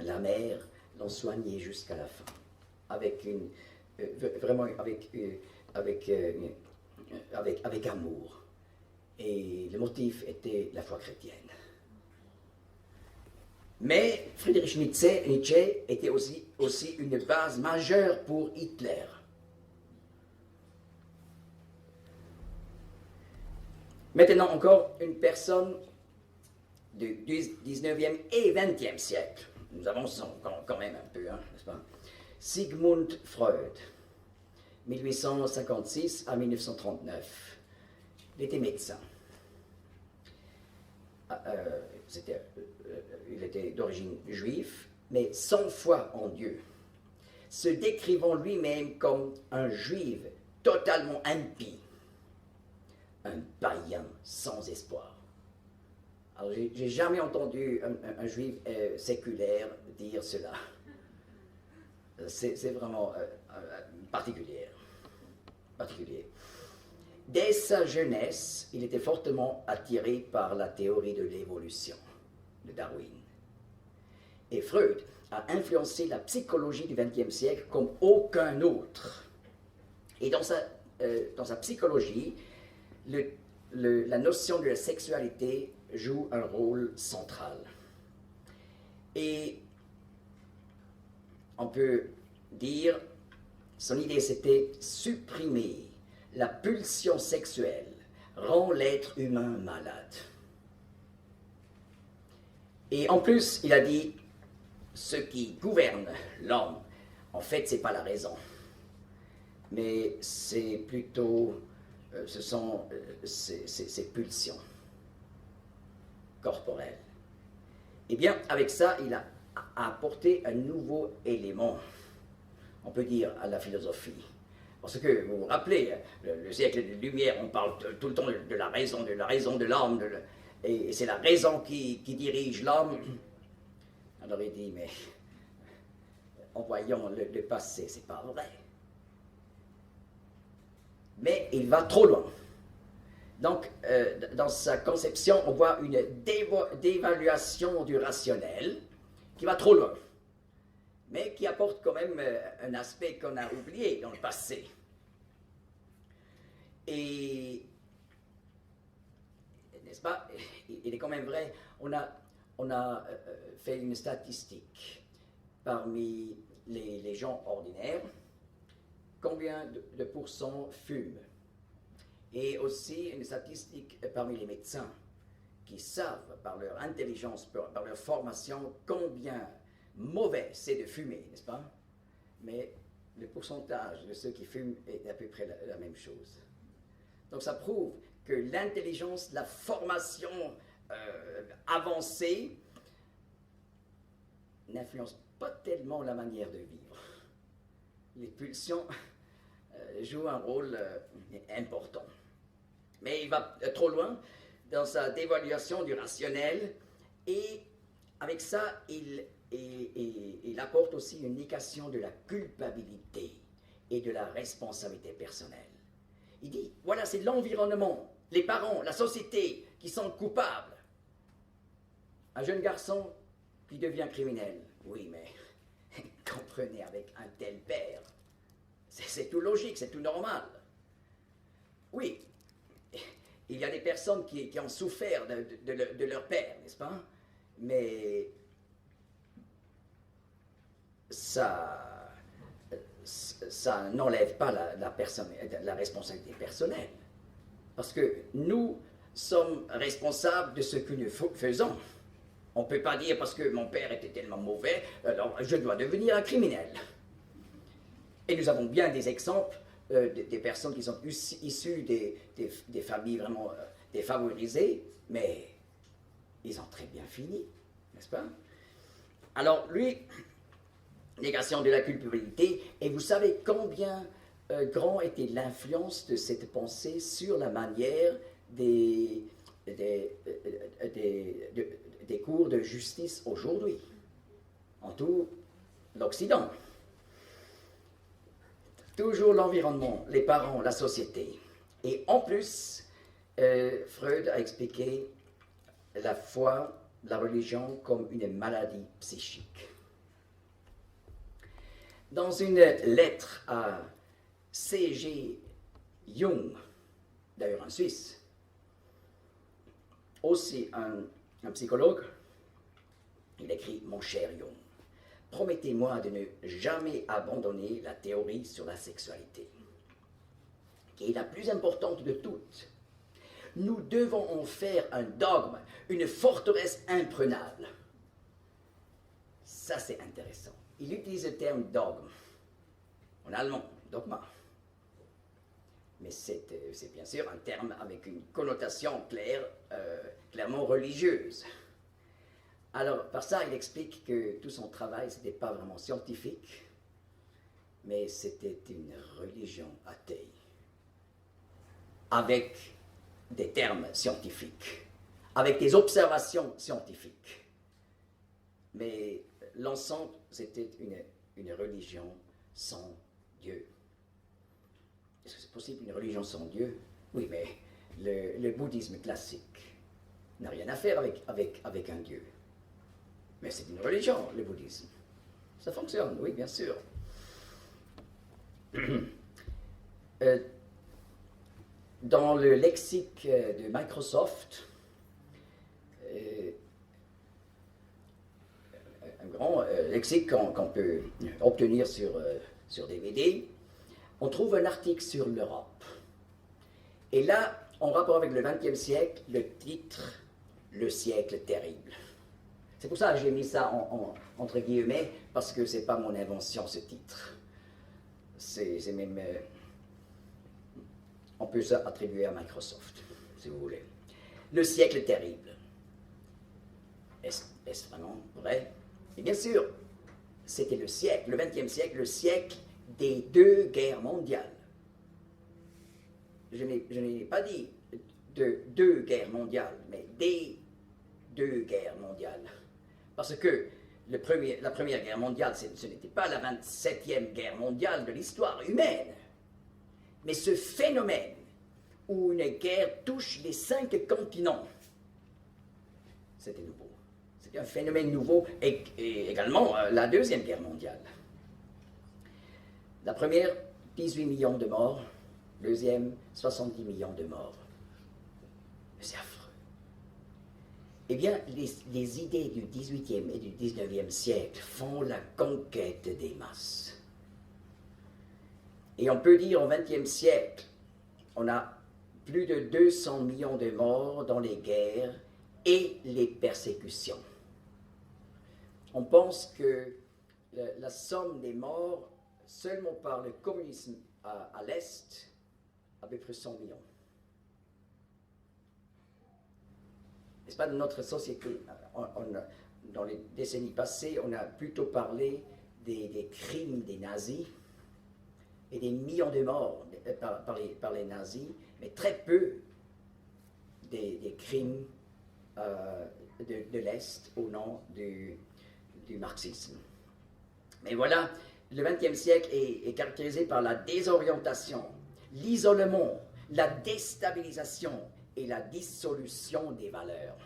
la mère l'ont soigné jusqu'à la fin, avec avec amour. Et le motif était la foi chrétienne. Mais Friedrich Nietzsche était aussi une base majeure pour Hitler. Maintenant encore, une personne du 19e et 20e siècle. Nous avançons quand même un peu, n'est-ce pas? Sigmund Freud, 1856 à 1939. Il était médecin. Il était d'origine juive, mais sans foi en Dieu, se décrivant lui-même comme un juif totalement impie, un païen sans espoir. Alors, j'ai jamais entendu un juif séculaire dire cela. C'est vraiment particulier. Dès sa jeunesse, il était fortement attiré par la théorie de l'évolution de Darwin. Et Freud a influencé la psychologie du XXe siècle comme aucun autre. Et dans sa psychologie, la notion de la sexualité joue un rôle central. Et on peut dire, son idée c'était supprimer la pulsion sexuelle, rend l'être humain malade. Et en plus, il a dit, ce qui gouverne l'homme En fait, ce n'est pas la raison, mais c'est plutôt, ce sont ces pulsions corporelles. Eh bien, avec ça, il a apporté un nouveau élément, on peut dire, à la philosophie. Parce que, vous vous rappelez, le siècle des Lumières, on parle tout le temps de la raison de l'âme, et c'est la raison qui dirige l'homme. Alors il dit, mais en voyant le passé, c'est pas vrai. Mais il va trop loin. Donc, dans sa conception, on voit une dévaluation du rationnel qui va trop loin, mais qui apporte quand même un aspect qu'on a oublié dans le passé. Et, n'est-ce pas, il est quand même vrai, on a fait une statistique parmi les gens ordinaires, combien de pourcents fument. Et aussi une statistique parmi les médecins qui savent par leur intelligence, par leur formation, combien mauvais c'est de fumer, n'est-ce pas? Mais le pourcentage de ceux qui fument est à peu près la même chose. Donc ça prouve que l'intelligence, la formation avancée n'influence pas tellement la manière de vivre. Les pulsions jouent un rôle important. Mais il va trop loin dans sa dévaluation du rationnel, et avec ça, il apporte aussi une négation de la culpabilité et de la responsabilité personnelle. Il dit, voilà, c'est l'environnement, les parents, la société qui sont coupables. Un jeune garçon qui devient criminel, oui, mais comprenez, avec un tel père, c'est tout logique, c'est tout normal. Oui, il y a des personnes qui ont souffert de leur père, n'est-ce pas? Mais ça n'enlève pas la responsabilité personnelle. Parce que nous sommes responsables de ce que nous faisons. On ne peut pas dire parce que mon père était tellement mauvais, alors je dois devenir un criminel. Et nous avons bien des exemples des personnes qui sont issues des familles vraiment défavorisées, mais ils ont très bien fini, n'est-ce pas? Alors lui, négation de la culpabilité, et vous savez combien grand était l'influence de cette pensée sur la manière des cours de justice aujourd'hui, en tout l'Occident. Toujours l'environnement, les parents, la société. Et en plus, Freud a expliqué la foi, la religion comme une maladie psychique. Dans une lettre à C.G. Jung, d'ailleurs un Suisse, aussi un psychologue, il écrit « Mon cher Jung, promettez-moi de ne jamais abandonner la théorie sur la sexualité, qui est la plus importante de toutes. Nous devons en faire un dogme, une forteresse imprenable. » Ça, c'est intéressant. Il utilise le terme dogme, en allemand, dogma. Mais c'est bien sûr un terme avec une connotation clairement religieuse. Alors, par ça, il explique que tout son travail, ce n'était pas vraiment scientifique, mais c'était une religion athée, avec des termes scientifiques, avec des observations scientifiques. Mais l'ensemble, c'était une religion sans Dieu. Est-ce que c'est possible, une religion sans Dieu? Oui, mais le bouddhisme classique n'a rien à faire avec un Dieu. Mais c'est une religion, le bouddhisme. Ça fonctionne, oui, bien sûr. Dans le lexique de Microsoft, un grand lexique qu'on peut obtenir sur DVD, on trouve un article sur l'Europe. Et là, en rapport avec le XXe siècle, le titre « Le siècle terrible ». C'est pour ça que j'ai mis ça entre guillemets, parce que c'est pas mon invention, ce titre. C'est même... on peut ça attribuer à Microsoft, si vous voulez. Le siècle terrible. Est-ce vraiment vrai? Et bien sûr, c'était le siècle, le XXe siècle, le siècle des deux guerres mondiales. Je n'ai pas dit de deux guerres mondiales, mais des deux guerres mondiales. Parce que la Première Guerre mondiale, ce n'était pas la 27e guerre mondiale de l'histoire humaine. Mais ce phénomène où une guerre touche les 5 continents, c'était nouveau. C'était un phénomène nouveau, et également la Deuxième Guerre mondiale. La première, 18 millions de morts. Deuxième, 70 millions de morts. C'est affreux. Eh bien, les idées du XVIIIe et du XIXe siècle font la conquête des masses. Et on peut dire au XXe siècle, on a plus de 200 millions de morts dans les guerres et les persécutions. On pense que la somme des morts, seulement par le communisme à l'Est, à peu près 100 millions. N'est-ce pas, dans notre société, dans les décennies passées, on a plutôt parlé des crimes des nazis et des millions de morts par les nazis, mais très peu des crimes de l'Est au nom du marxisme. Mais voilà, le XXe siècle est caractérisé par la désorientation, l'isolement, la déstabilisation et la dissolution des valeurs.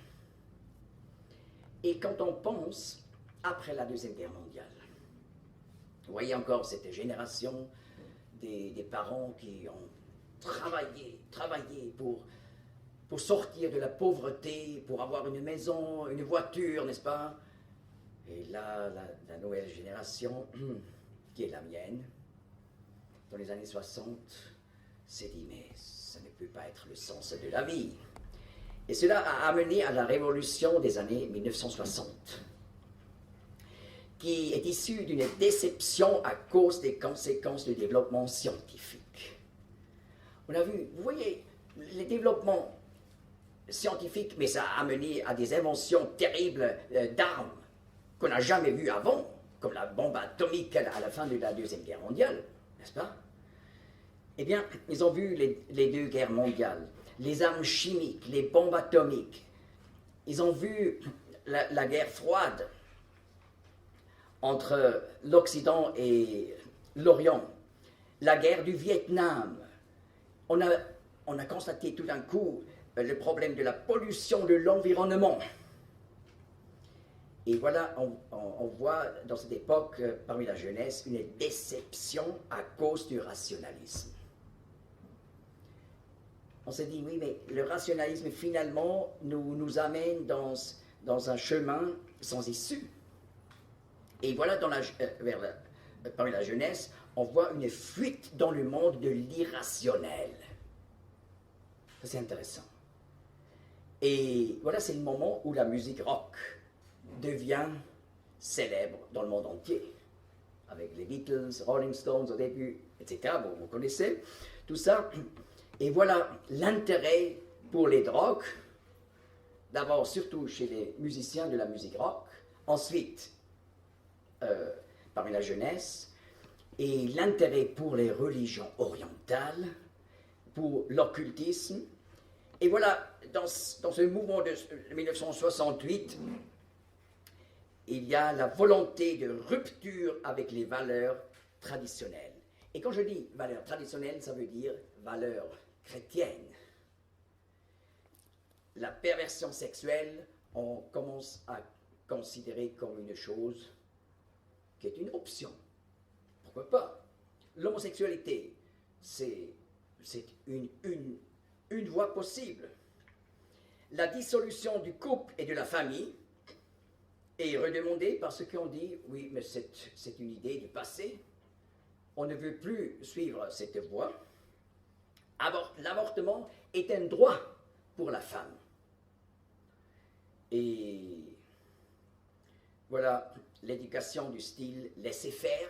Et quand on pense après la Deuxième Guerre mondiale, vous voyez encore cette génération des parents qui ont travaillé pour sortir de la pauvreté, pour avoir une maison, une voiture, n'est-ce pas? Et là, la nouvelle génération, qui est la mienne, dans les années 60, s'est dit, mais ça ne peut pas être le sens de la vie. Et cela a amené à la révolution des années 1960, qui est issue d'une déception à cause des conséquences du développement scientifique. On a vu, vous voyez, les développements scientifiques, mais ça a amené à des inventions terribles d'armes qu'on n'a jamais vues avant, comme la bombe atomique à la fin de la Deuxième Guerre mondiale, n'est-ce pas? Eh bien, ils ont vu les deux guerres mondiales, les armes chimiques, les bombes atomiques. Ils ont vu la guerre froide entre l'Occident et l'Orient, la guerre du Vietnam. On a constaté tout d'un coup le problème de la pollution de l'environnement. Et voilà, on voit dans cette époque, parmi la jeunesse, une déception à cause du rationalisme. On s'est dit, oui, mais le rationalisme, finalement, nous amène dans un chemin sans issue. Et voilà, parmi la jeunesse, on voit une fuite dans le monde de l'irrationnel. Ça, c'est intéressant. Et voilà, c'est le moment où la musique rock devient célèbre dans le monde entier. Avec les Beatles, Rolling Stones au début, etc. Vous connaissez tout ça. Et voilà l'intérêt pour les drogues, d'abord surtout chez les musiciens de la musique rock, ensuite parmi la jeunesse, et l'intérêt pour les religions orientales, pour l'occultisme. Et voilà, dans ce mouvement de 1968, il y a la volonté de rupture avec les valeurs traditionnelles. Et quand je dis valeurs traditionnelles, ça veut dire valeurs chrétiennes. La perversion sexuelle, on commence à considérer comme une chose qui est une option. Pourquoi pas? L'homosexualité, c'est une voie possible. La dissolution du couple et de la famille est redemandée parce qu'on dit, oui, mais c'est une idée du passé. On ne veut plus suivre cette voie. L'avortement est un droit pour la femme. Et Voilà, l'éducation du style laisser-faire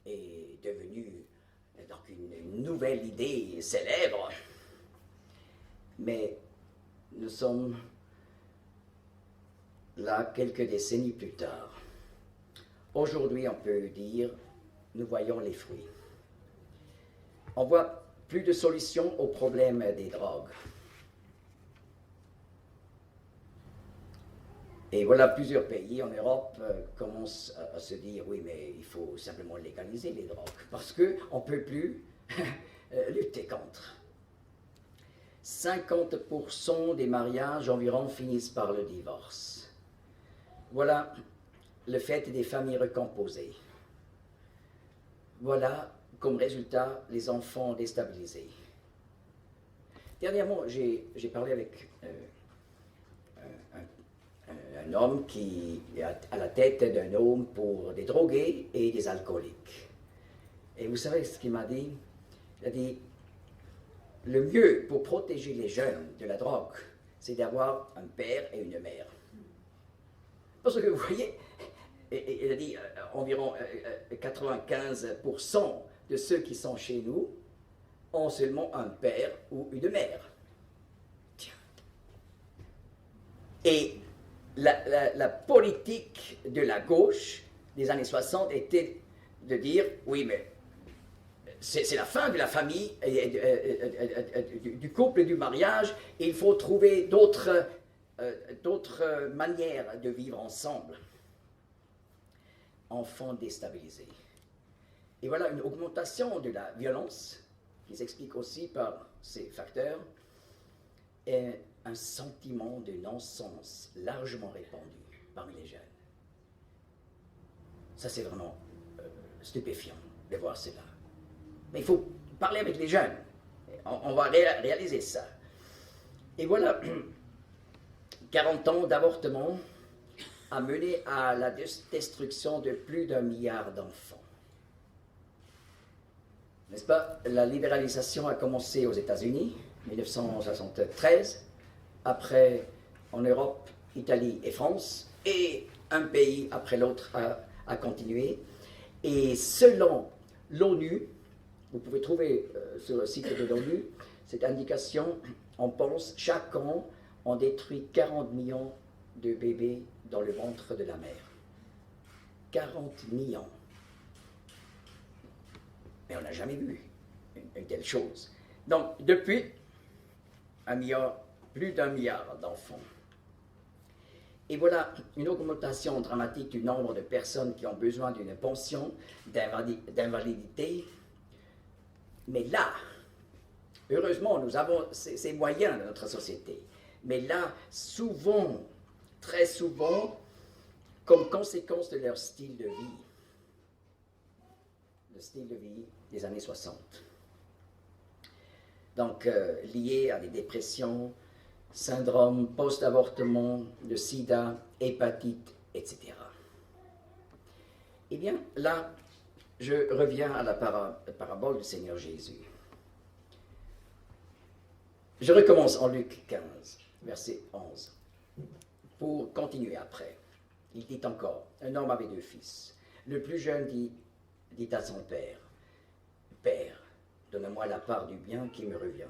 est devenue donc une nouvelle idée célèbre. Mais nous sommes là quelques décennies plus tard. Aujourd'hui, on peut dire, nous voyons les fruits. On voit plus de solutions au problème des drogues. Et voilà, plusieurs pays en Europe commencent à se dire, oui, mais il faut simplement légaliser les drogues, parce qu'on ne peut plus lutter contre. 50% des mariages environ finissent par le divorce. Voilà le fait des familles recomposées. Voilà, comme résultat, les enfants déstabilisés. Dernièrement, j'ai parlé avec un homme qui est à la tête d'un home pour des drogués et des alcooliques. Et vous savez ce qu'il m'a dit? Il a dit, le mieux pour protéger les jeunes de la drogue, c'est d'avoir un père et une mère. Parce que vous voyez, il a dit environ 95% de ceux qui sont chez nous ont seulement un père ou une mère. Tiens. Et la politique de la gauche des années 60 était de dire, oui, mais c'est la fin de la famille, du couple et du mariage, et il faut trouver d'autres manières de vivre ensemble. Enfants déstabilisés. Et voilà une augmentation de la violence, qui s'explique aussi par ces facteurs, et un sentiment de non-sens largement répandu parmi les jeunes. Ça, c'est vraiment stupéfiant de voir cela. Mais il faut parler avec les jeunes. On va réaliser ça. Et voilà, 40 ans d'avortement a mené à la destruction de plus d'1 milliard d'enfants. N'est-ce pas? La libéralisation a commencé aux États-Unis, 1973, après en Europe, Italie et France, et un pays après l'autre a continué. Et selon l'ONU, vous pouvez trouver sur le site de l'ONU cette indication, on pense chaque an, on détruit 40 millions de bébés dans le ventre de la mère. 40 millions. Mais on n'a jamais vu une telle chose. Donc, depuis, plus d'1 milliard d'enfants. Et voilà une augmentation dramatique du nombre de personnes qui ont besoin d'une pension d'invalidité. Mais là, heureusement, nous avons ces moyens dans notre société. Mais là, souvent, très souvent, comme conséquence de leur style de vie, le style de vie des années 60. Donc, lié à des dépressions, syndrome post-avortement, le sida, hépatite, etc. Eh bien, là, je reviens à la parabole du Seigneur Jésus. Je recommence en Luc 15, verset 11, pour continuer après. Il dit encore, un homme avait 2 fils. Le plus jeune dit à son père, « Père, donne-moi la part du bien qui me revient. »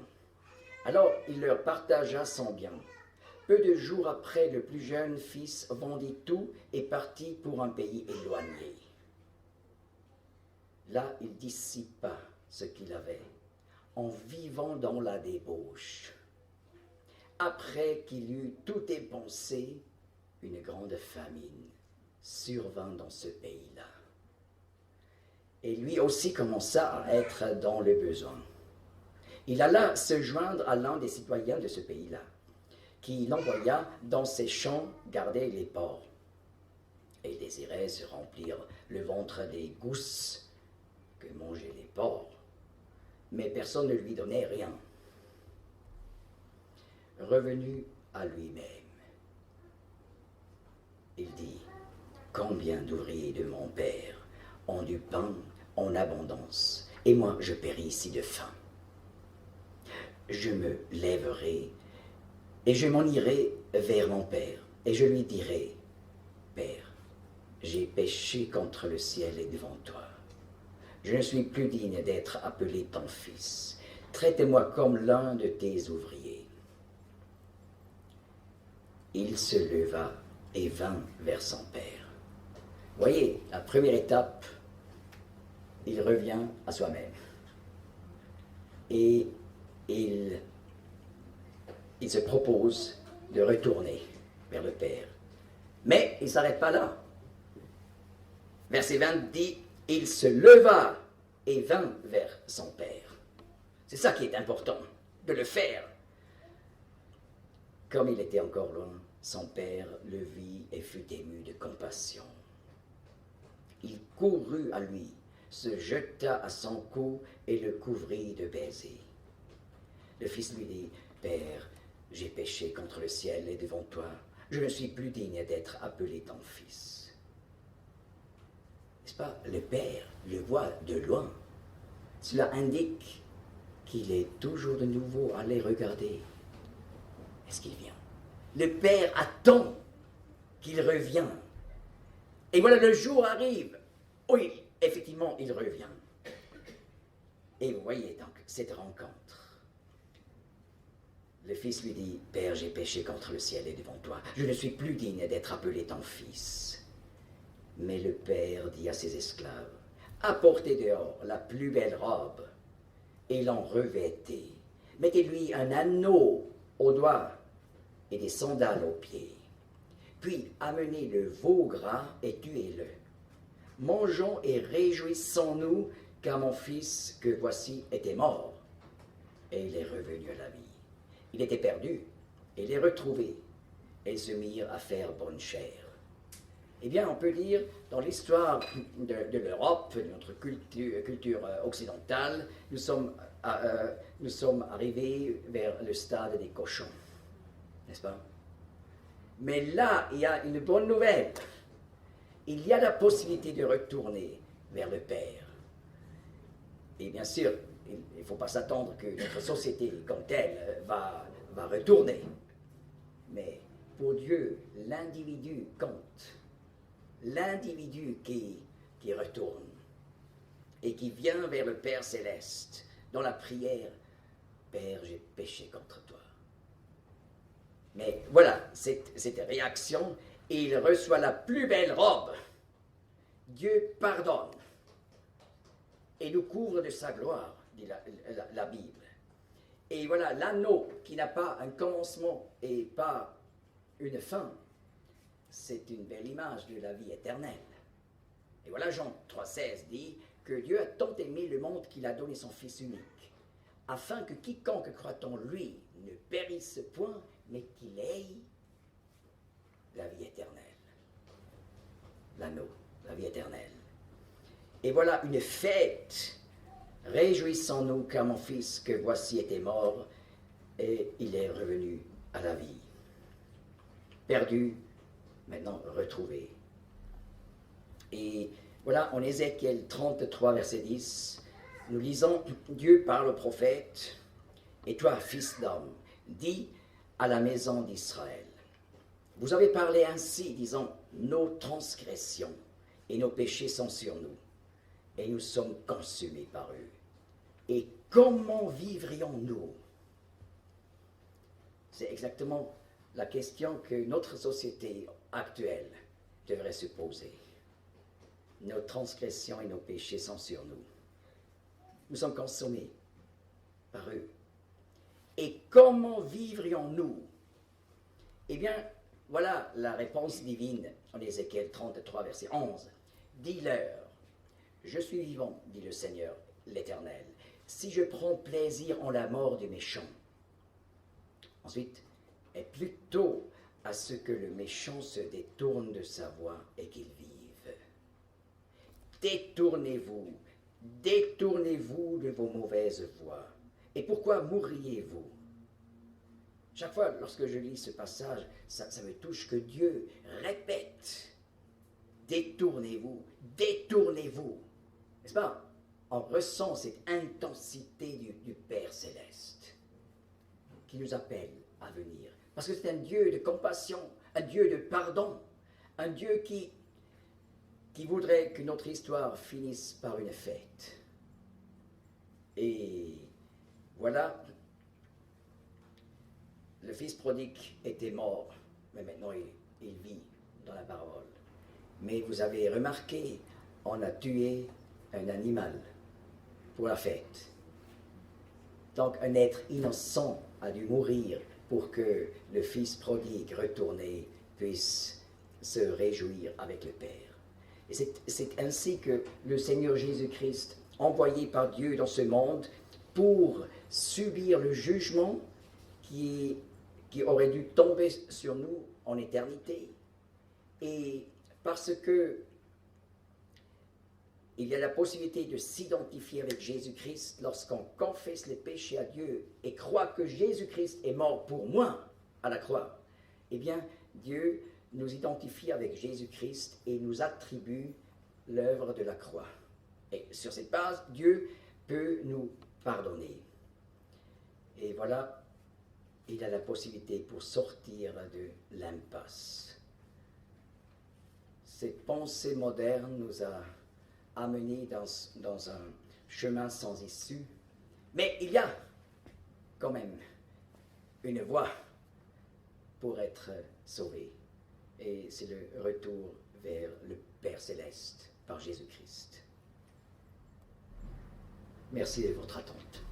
Alors il leur partagea son bien. Peu de jours après, le plus jeune fils vendit tout et partit pour un pays éloigné. Là, il dissipa ce qu'il avait, en vivant dans la débauche. Après qu'il eut tout dépensé, une grande famine survint dans ce pays-là. Et lui aussi commença à être dans le besoin. Il alla se joindre à l'un des citoyens de ce pays-là, qui l'envoya dans ses champs garder les porcs. Et il désirait se remplir le ventre des gousses que mangeaient les porcs. Mais personne ne lui donnait rien. Revenu à lui-même, il dit, « Combien d'ouvriers de mon père ont du pain en abondance, et moi je péris ici de faim. Je me lèverai et je m'en irai vers mon père, et je lui dirai, « Père, j'ai péché contre le ciel et devant toi. Je ne suis plus digne d'être appelé ton fils. Traite-moi comme l'un de tes ouvriers. Il se leva et vint vers son père. Voyez, la première étape, il revient à soi-même. Et il se propose de retourner vers le Père. Mais il ne s'arrête pas là. Verset 20 dit, il se leva et vint vers son Père. C'est ça qui est important, de le faire. Comme il était encore loin, son Père le vit et fut ému de compassion. Il courut à lui, se jeta à son cou et le couvrit de baisers. Le fils lui dit, Père, j'ai péché contre le ciel et devant toi. Je ne suis plus digne d'être appelé ton fils. N'est-ce pas? Le Père le voit de loin. Cela indique qu'il est toujours de nouveau allé regarder. Est-ce qu'il vient? Le Père attend qu'il revienne. Et voilà, le jour arrive. Oui, effectivement, il revient. Et vous voyez donc cette rencontre. Le fils lui dit, Père, j'ai péché contre le ciel et devant toi. Je ne suis plus digne d'être appelé ton fils. Mais le père dit à ses esclaves, apportez dehors la plus belle robe et l'en revêtez. Mettez-lui un anneau au doigt et des sandales aux pieds. Puis amenez le veau gras et tuez-le. Mangeons et réjouissons-nous, car mon fils que voici était mort et il est revenu à la vie. Il était perdu et il est retrouvé. Et ils se mirent à faire bonne chère. Eh bien, on peut dire, dans l'histoire de l'Europe, de notre culture occidentale, nous sommes arrivés vers le stade des cochons, n'est-ce pas? Mais là, il y a une bonne nouvelle. Il y a la possibilité de retourner vers le Père. Et bien sûr, il ne faut pas s'attendre que notre société comme telle va retourner. Mais pour Dieu, l'individu compte. L'individu qui retourne et qui vient vers le Père céleste dans la prière, Père, j'ai péché contre toi. Mais voilà, cette réaction, et il reçoit la plus belle robe. Dieu pardonne et nous couvre de sa gloire, dit la Bible. Et voilà, l'anneau qui n'a pas un commencement et pas une fin, c'est une belle image de la vie éternelle. Et voilà, Jean 3,16 dit que Dieu a tant aimé le monde qu'il a donné son Fils unique, afin que quiconque croit en lui ne périsse point, mais qu'il ait la vie éternelle. L'anneau, la vie éternelle. Et voilà une fête. Réjouissons-nous car mon Fils que voici était mort et il est revenu à la vie. Perdu, maintenant retrouvé. Et voilà, en Ézéchiel 33, verset 10, nous lisons, Dieu parle au prophète, et toi, fils d'homme, dis à la maison d'Israël, vous avez parlé ainsi, disant, nos transgressions et nos péchés sont sur nous, et nous sommes consumés par eux. Et comment vivrions-nous? C'est exactement la question que notre société actuelle devrait se poser. Nos transgressions et nos péchés sont sur nous. Nous sommes consommés par eux. Et comment vivrions-nous? Eh bien, voilà la réponse divine en Ézéchiel 33, verset 11. Dis-leur, je suis vivant, dit le Seigneur, l'Éternel, si je prends plaisir en la mort du méchant. Ensuite, et plutôt à ce que le méchant se détourne de sa voie et qu'il vive. Détournez-vous, détournez-vous de vos mauvaises voies. Et pourquoi mourriez-vous? Chaque fois, lorsque je lis ce passage, ça me touche que Dieu répète, détournez-vous, détournez-vous. N'est-ce pas? On ressent cette intensité du Père céleste qui nous appelle à venir. Parce que c'est un Dieu de compassion, un Dieu de pardon, un Dieu qui qui voudrait que notre histoire finisse par une fête. Et voilà, le fils prodigue était mort, mais maintenant il vit dans la parole. Mais vous avez remarqué, on a tué un animal pour la fête. Donc un être innocent a dû mourir pour que le fils prodigue retourné puisse se réjouir avec le Père. Et c'est ainsi que le Seigneur Jésus-Christ, envoyé par Dieu dans ce monde pour subir le jugement qui aurait dû tomber sur nous en éternité, et parce que il y a la possibilité de s'identifier avec Jésus-Christ lorsqu'on confesse les péchés à Dieu et croit que Jésus-Christ est mort pour moi à la croix. Eh bien, Dieu nous identifie avec Jésus-Christ et nous attribue l'œuvre de la croix. Et sur cette base, Dieu peut nous pardonner. Et voilà, il a la possibilité pour sortir de l'impasse. Cette pensée moderne nous a amenés dans un chemin sans issue. Mais il y a quand même une voie pour être sauvé. Et c'est le retour vers le Père Céleste par Jésus-Christ. Merci de votre attente.